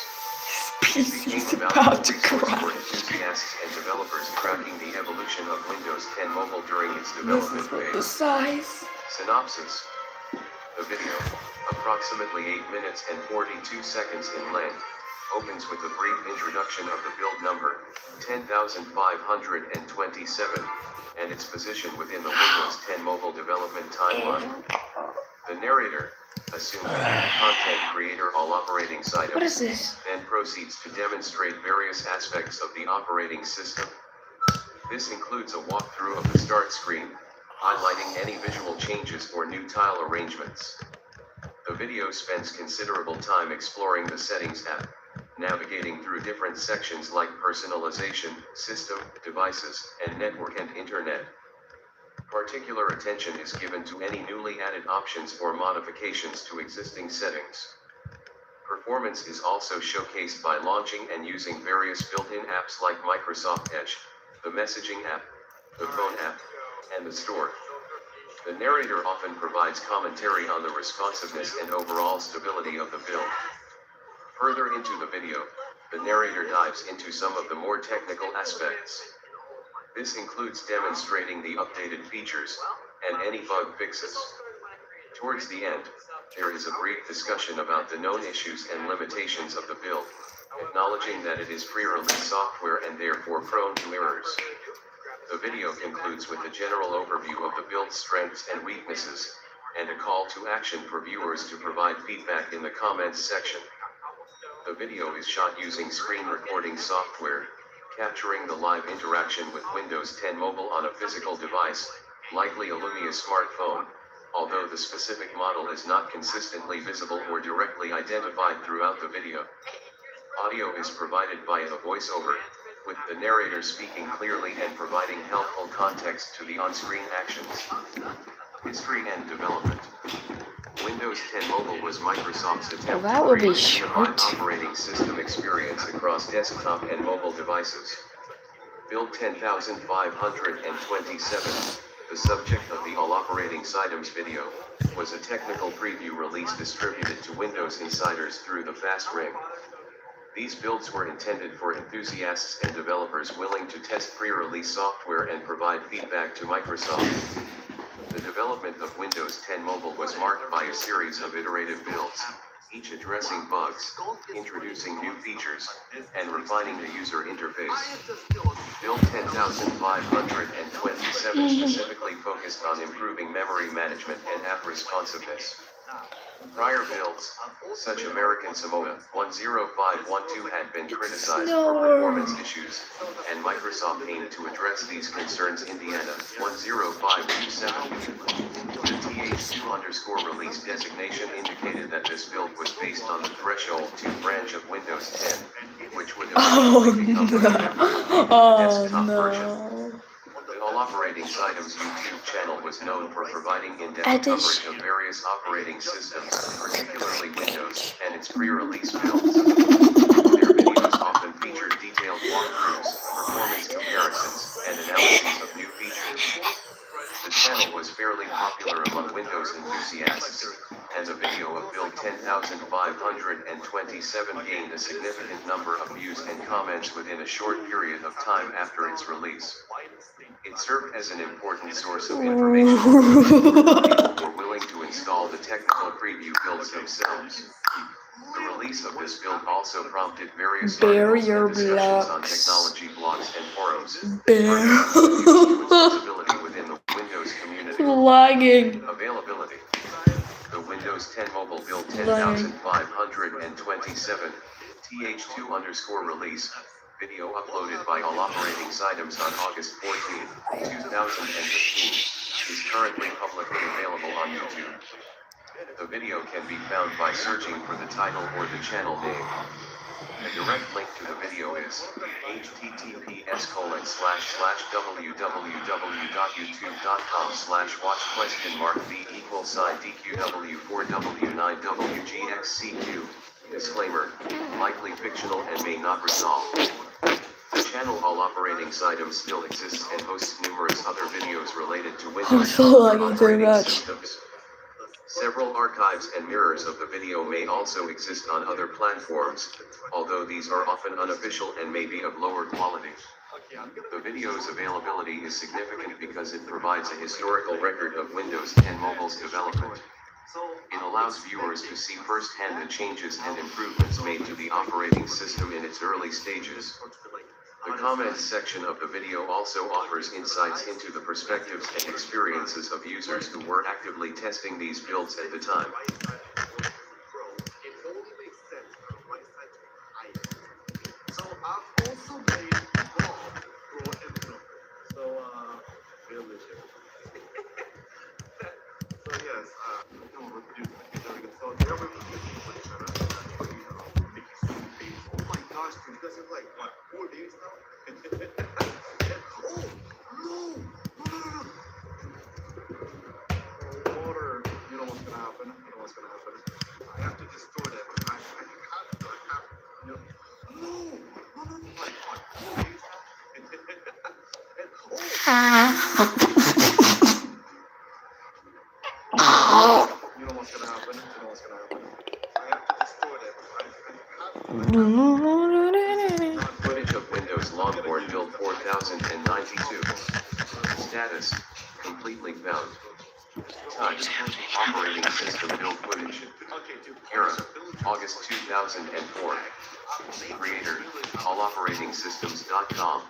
It became He's a about valuable to resource cry. for enthusiasts and developers tracking the evolution of Windows 10 Mobile during its This development is what the phase. size. Synopsis. The video, approximately 8 minutes and 42 seconds in length, opens with a brief introduction of the build number, 10527, and its position within the Windows 10 mobile development timeline. The narrator, assumed to be the content creator all operating items, What is this? then proceeds to demonstrate various aspects of the operating system. This includes a walkthrough of the start screen, highlighting any visual changes or new tile arrangements. The video spends considerable time exploring the Settings app, navigating through different sections like personalization, system, devices, and network and internet. Particular attention is given to any newly added options or modifications to existing settings. Performance is also showcased by launching and using various built-in apps like Microsoft Edge, the messaging app, the phone app, and the store. The narrator often provides commentary on the responsiveness and overall stability of the build. Further into the video, the narrator dives into some of the more technical aspects. This includes demonstrating the updated features, and any bug fixes. Towards the end, there is a brief discussion about the known issues and limitations of the build, acknowledging that it is pre-release software and therefore prone to errors. The video concludes with a general overview of the build's strengths and weaknesses, and a call to action for viewers to provide feedback in the comments section. The video is shot using screen recording software, capturing the live interaction with Windows 10 Mobile on a physical device, likely a Lumia smartphone, although the specific model is not consistently visible or directly identified throughout the video. Audio is provided by a voiceover, with the narrator speaking clearly and providing helpful context to the on-screen actions. History and development. Windows 10 Mobile was Microsoft's attempt That to would be create a unified short. operating system experience across desktop and mobile devices. Build 10527, the subject of the All Operating Items video, was a technical preview release distributed to Windows insiders through the Fast Ring. These builds were intended for enthusiasts and developers willing to test pre-release software and provide feedback to Microsoft. The development of Windows 10 Mobile was marked by a series of iterative builds, each addressing bugs, introducing new features, and refining the user interface. Build 10527 specifically focused on improving memory management and app responsiveness. Prior builds, such American Samoa 10512 had been criticized for performance issues, and Microsoft aimed to address these concerns. Indiana 10527. The TH2 release designation indicated that this build was based on the Threshold 2 branch of Windows 10, which would eventually become the desktop version. The All Operating Items YouTube channel was known for providing in-depth coverage of various operating systems, particularly Windows, and its pre-release builds. Their videos often featured detailed walkthroughs, performance comparisons, and analyses of new features. The channel was fairly popular among Windows enthusiasts, and the video of Build 10527 gained a significant number of views and comments within a short period of time after its release. It served as an important source of information for people who were willing to install install the technical preview builds themselves. The release of this build also prompted various articles and discussions on technology blogs and forums, further visibility within the Windows community. Lagging. Availability. The Windows 10 Mobile Build 10527 TH2 release, video uploaded by all operating systems on August 14, 2015, is currently publicly available on YouTube. The video can be found by searching for the title or the channel name. A direct link to the video is https://www.youtube.com/watchquestionmark v=dqw4w9wgxcq. Disclaimer, likely fictional and may not resolve. The channel All Operating Systems still exists and hosts numerous other videos related to Windows so lagging so operating much. systems. Several archives and mirrors of the video may also exist on other platforms, although these are often unofficial and may be of lower quality. The video's availability is significant because it provides a historical record of Windows 10 Mobile's development. It allows viewers to see firsthand the changes and improvements made to the operating system in its early stages. The comments section of the video also offers insights into the perspectives and experiences of users who were actively testing these builds at the time. Footage of Windows Longboard Build 4092. Status, completely found. Type, operating system build footage. Era, August 2004. Creator, alloperatingsystems.com.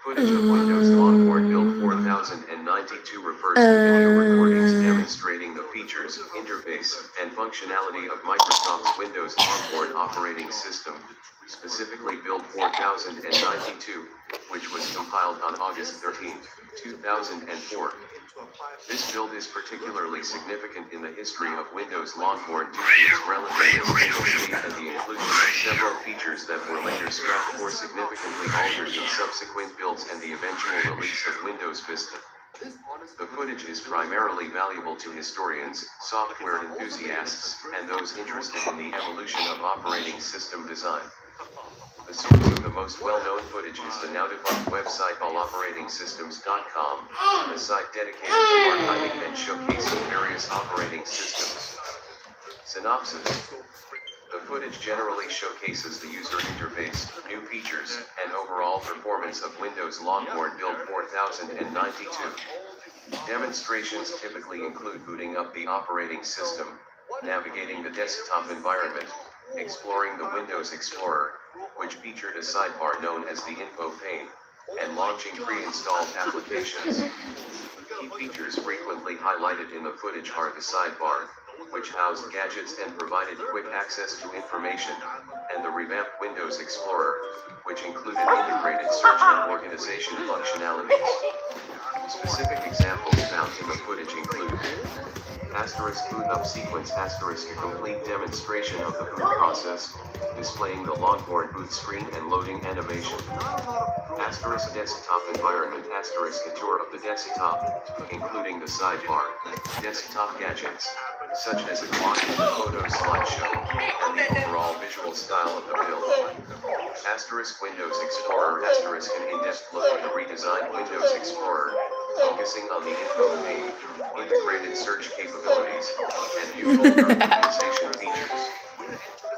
Footage of Windows Longboard Build 4092 refers to video recordings demonstrating the features, interface, and functionality of Microsoft's Windows Longboard operating system, specifically Build 4092, which was compiled on August 13, 2004. This build is particularly significant in the history of Windows Longboard due to its relatively stable state and the inclusion of several features that were later scrapped or significantly altered in subsequent builds and the eventual release of Windows Vista. The footage is primarily valuable to historians, software enthusiasts, and those interested in the evolution of operating system design. The source of the most well-known footage is the now-defunct website alloperatingsystems.com, a site dedicated to archiving and showcasing various operating systems. Synopsis. The footage generally showcases the user interface, new features, and overall performance of Windows Longboard Build 4092. Demonstrations typically include booting up the operating system, navigating the desktop environment, exploring the Windows Explorer, which featured a sidebar known as the Info pane, and launching pre-installed applications. Key features frequently highlighted in the footage are the sidebar, which housed gadgets and provided quick access to information, and the revamped Windows Explorer, which included integrated search and organization functionalities. Specific examples found in the footage include boot up sequence *, a complete demonstration of the boot process, displaying the Longboard boot screen and loading animation. Desktop environment *, a tour of the desktop, including the sidebar, desktop gadgets, such as a clock and a photo slideshow, and the overall visual style of the build. Windows Explorer *, an in-depth look at the redesigned Windows Explorer, focusing on the info pane, integrated search capabilities, and new folder organization features.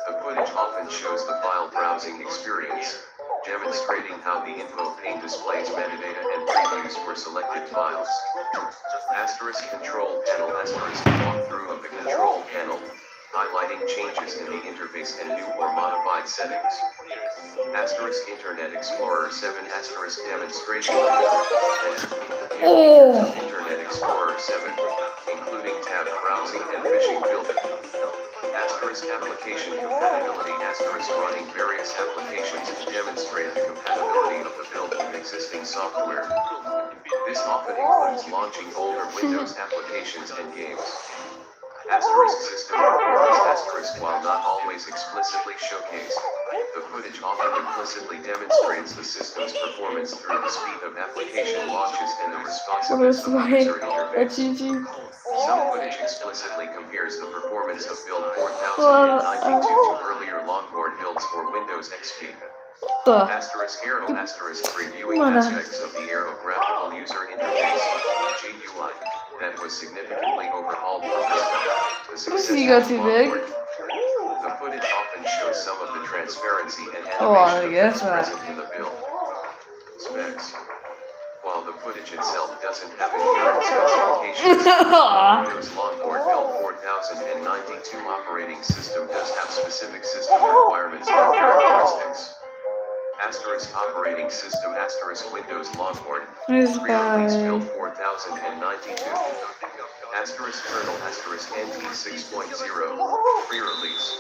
The footage often shows the file browsing experience, demonstrating how the info pane displays metadata and previews for selected files. Asterisk control panel asterisk walkthrough of the control panel, highlighting changes in the interface and new or modified settings. Asterisk Internet Explorer 7 asterisk demonstration. Internet Explorer 7, including tab browsing and fishing filter. Asterisk application compatibility asterisk running various applications to demonstrate the compatibility of the build with existing software. This often includes launching older Windows applications and games. Asterisk system performance asterisk while not always explicitly showcased, the footage often implicitly demonstrates the system's performance through the speed of application launches and the responsiveness of the user interface. Some footage explicitly compares the performance of build 4092 to earlier longboard builds for Windows XP. Asterisk arrow asterisk reviewing aspects of the Aero graphical user interface, GUI, that was significantly overhauled for the successful longboard. The footage often shows some of the transparency and animation present in the build. Specs. While the footage itself doesn't have inherent specifications, Windows Longboard Build 4092 operating system does have specific system requirements and characteristics. Asterisk operating system asterisk Windows Longboard pre-release build 4092. Asterisk kernel asterisk NT 6.0 pre-release.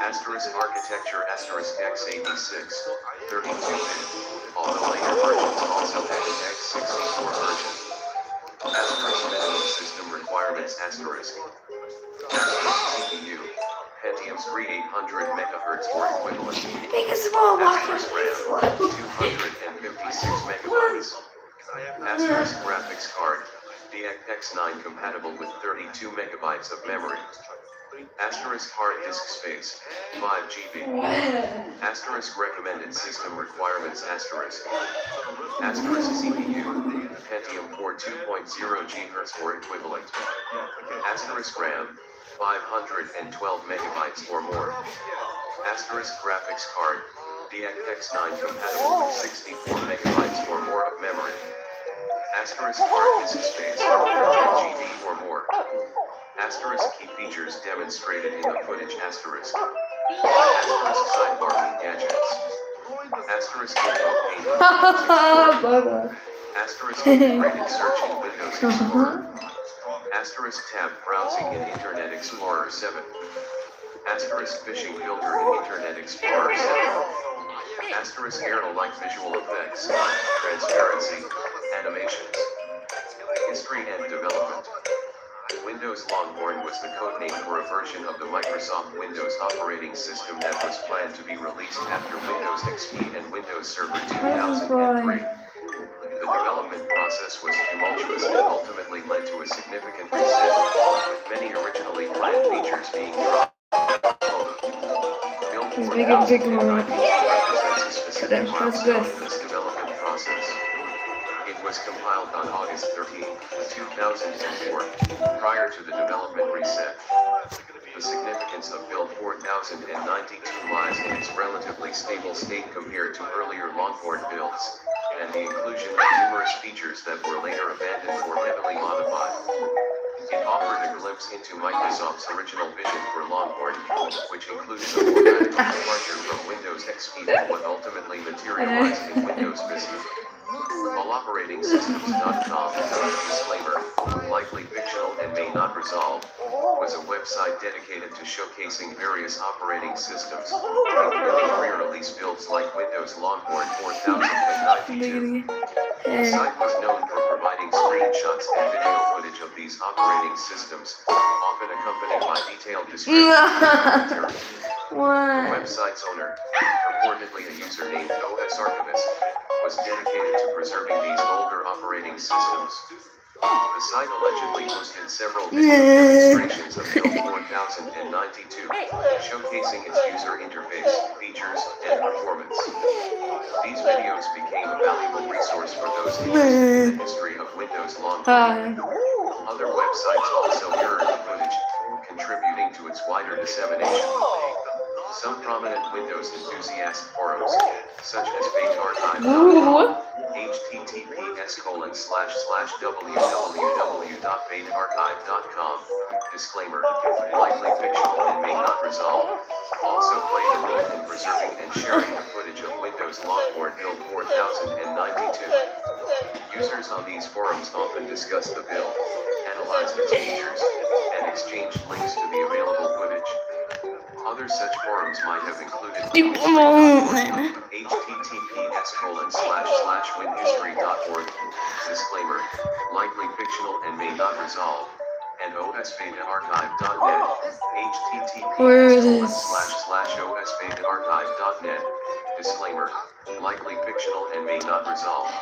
Asterisk architecture asterisk x86 32-bit. Although later versions also had an x64 version. Asterisk minimum system requirements asterisk. Asterisk CPU. Pentium 3800 MHz or equivalent. Asterisk RAM 256 MB. Asterisk graphics card. DirectX 9 compatible with 32 MB of memory. Asterisk hard disk space 5 GB. Asterisk recommended system requirements asterisk. Asterisk CPU Pentium 4 2.0 GHz or equivalent. Asterisk RAM 512 MB or more. Asterisk graphics card DirectX 9 compatible with 64 MB or more of memory. Asterisk hard disk space 10 GB or more. Asterisk key features demonstrated in the footage asterisk. Asterisk sidebar and gadgets. Asterisk info pane. Asterisk integrated search in Windows Explorer. Asterisk tab browsing in Internet Explorer 7. Asterisk fishing filter in Internet Explorer 7. Asterisk arrow-like visual effects, transparency, animations. History and development. Windows Longboard was the codename for a version of the Microsoft Windows operating system that was planned to be released after Windows XP and Windows Server 2003. The development process was tumultuous and ultimately led to a significant reset, with many originally planned features being dropped. Build 4092 represents a specific milestone in this development process. It was compiled on August 13, 2004, prior to the development reset. The significance of Build 4092 lies in its relatively stable state compared to earlier longboard builds, and the inclusion of numerous features that were later abandoned or heavily modified. It offered a glimpse into Microsoft's original vision for longboard, which included a more radical departure from Windows XP than what ultimately materialized in Windows Vista. AllOperatingSystems.com, disclaimer, likely fictional and may not resolve, was a website dedicated to showcasing various operating systems, including pre-release builds like Windows Longboard 4092. The site was known for providing screenshots and video footage of these operating systems, often accompanied by detailed descriptions and commentary. The website's owner, purportedly a user named OS Archivist, was dedicated to preserving these older operating systems. The site allegedly hosted several video demonstrations of Build 4092, showcasing its user interface, features, and performance. These videos became a valuable resource for those interested in the history of Windows Longboard. Other websites also mirrored the footage, contributing to its wider dissemination. Some prominent Windows enthusiast forums, such as Beta Archive, https://www.betaarchive.com. Disclaimer, likely fictional and may not resolve. Also played a role in preserving and sharing the footage of Windows Longhorn Build 4092. Users on these forums often discuss the build, analyze its features, and exchange links to the available footage. Other such forums might have included https://winhistory.org, disclaimer, likely fictional and may not resolve, and osbetaarchive.net, https://osbetaarchive.net, disclaimer, likely fictional and may not resolve.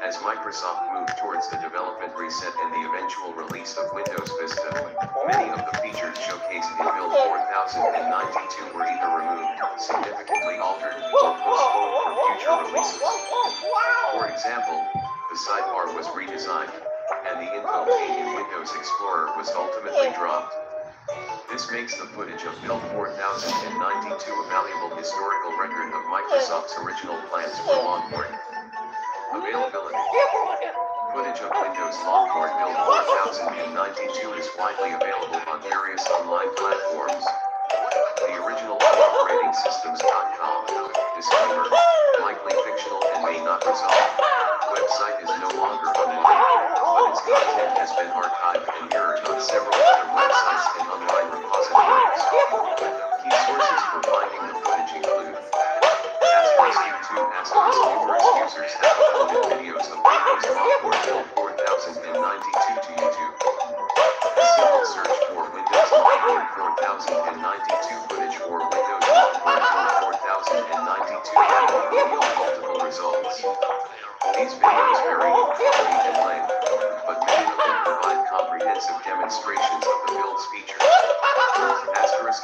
As Microsoft moved towards the development reset and the eventual release of Windows Vista, many of the features showcased in Build 4092 were either removed, significantly altered, or postponed for future releases. For example, the sidebar was redesigned, and the info pane in Windows Explorer was ultimately dropped. This makes the footage of Build 4092 a valuable historical record of Microsoft's original plans for Longhorn. Availability. Footage of Windows Longhorn Build 4092 is widely available on various online platforms. The original OperatingSystems.com, disclaimer, likely fictional and may not resolve. Website is no longer online, but its content has been archived and mirrored on several other websites and online repositories. Key sources for finding the footage include YouTube. Numerous users have uploaded videos of Windows Longhorn Build 4092 to YouTube. A simple search for Windows Longhorn 4092 footage or Windows Longhorn Build 4092 will reveal multiple results. These videos vary in quality and length, but many of them provide comprehensive demonstrations of the build's features.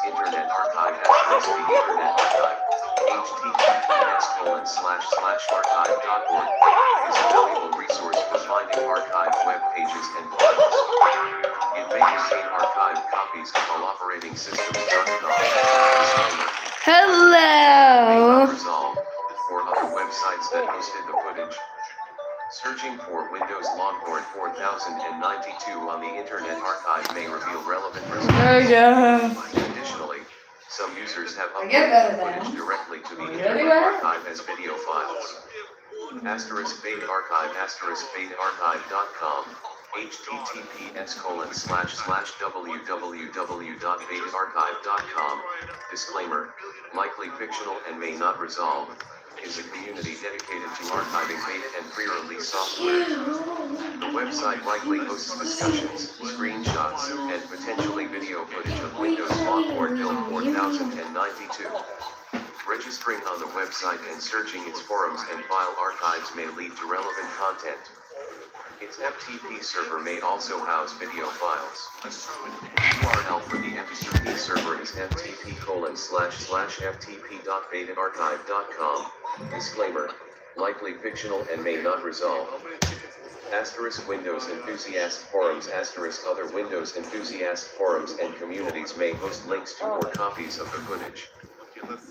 Internet Archive *The Internet Archive, https://archive.org, is a valuable resource for finding archived web pages and files. It may contain archived copies of all OperatingSystems.com. Hello. Resolve, or other websites that hosted the footage. Searching for Windows Longhorn 4092 on the Internet Archive may reveal relevant results. Additionally, some users have uploaded the footage directly to the Internet Archive as video files. *betaarchive.com, https://www.betaarchive.com, disclaimer, likely fictional and may not resolve, is a community dedicated to archiving beta and pre-release software. The website likely hosts discussions, screenshots, and potentially video footage of Windows Longhorn Build 4092. Registering on the website and searching its forums and file archives may lead to relevant content. Its FTP server may also house video files. URL for the FTP server is ftp://ftp.betaarchive.com. Disclaimer, likely fictional and may not resolve. Windows enthusiast forums other Windows enthusiast forums and communities may host links to or copies of the footage.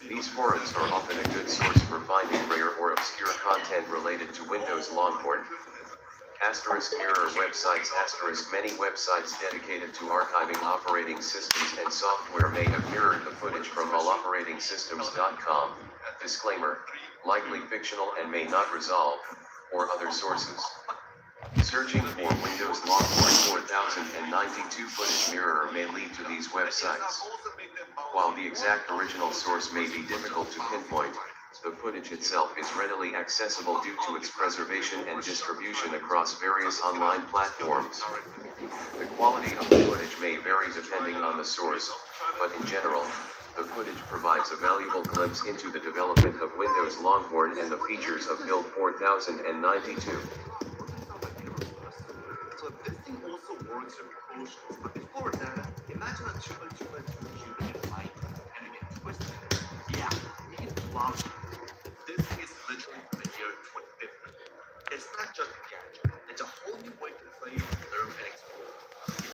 These forums are often a good source for finding rare or obscure content related to Windows Longhorn. Mirror websites many websites dedicated to archiving operating systems and software may have mirrored the footage from alloperatingsystems.com. Disclaimer, likely fictional and may not resolve, or other sources. Searching for Windows Longhorn 4092 footage mirror may lead to these websites. While the exact original source may be difficult to pinpoint, the footage itself is readily accessible due to its preservation and distribution across various online platforms. The quality of the footage may vary depending on the source, but in general, the footage provides a valuable glimpse into the development of Windows Longhorn and the features of Build 4092. So this thing also works in PowerShell, but before that, imagine a 2x2x2 cube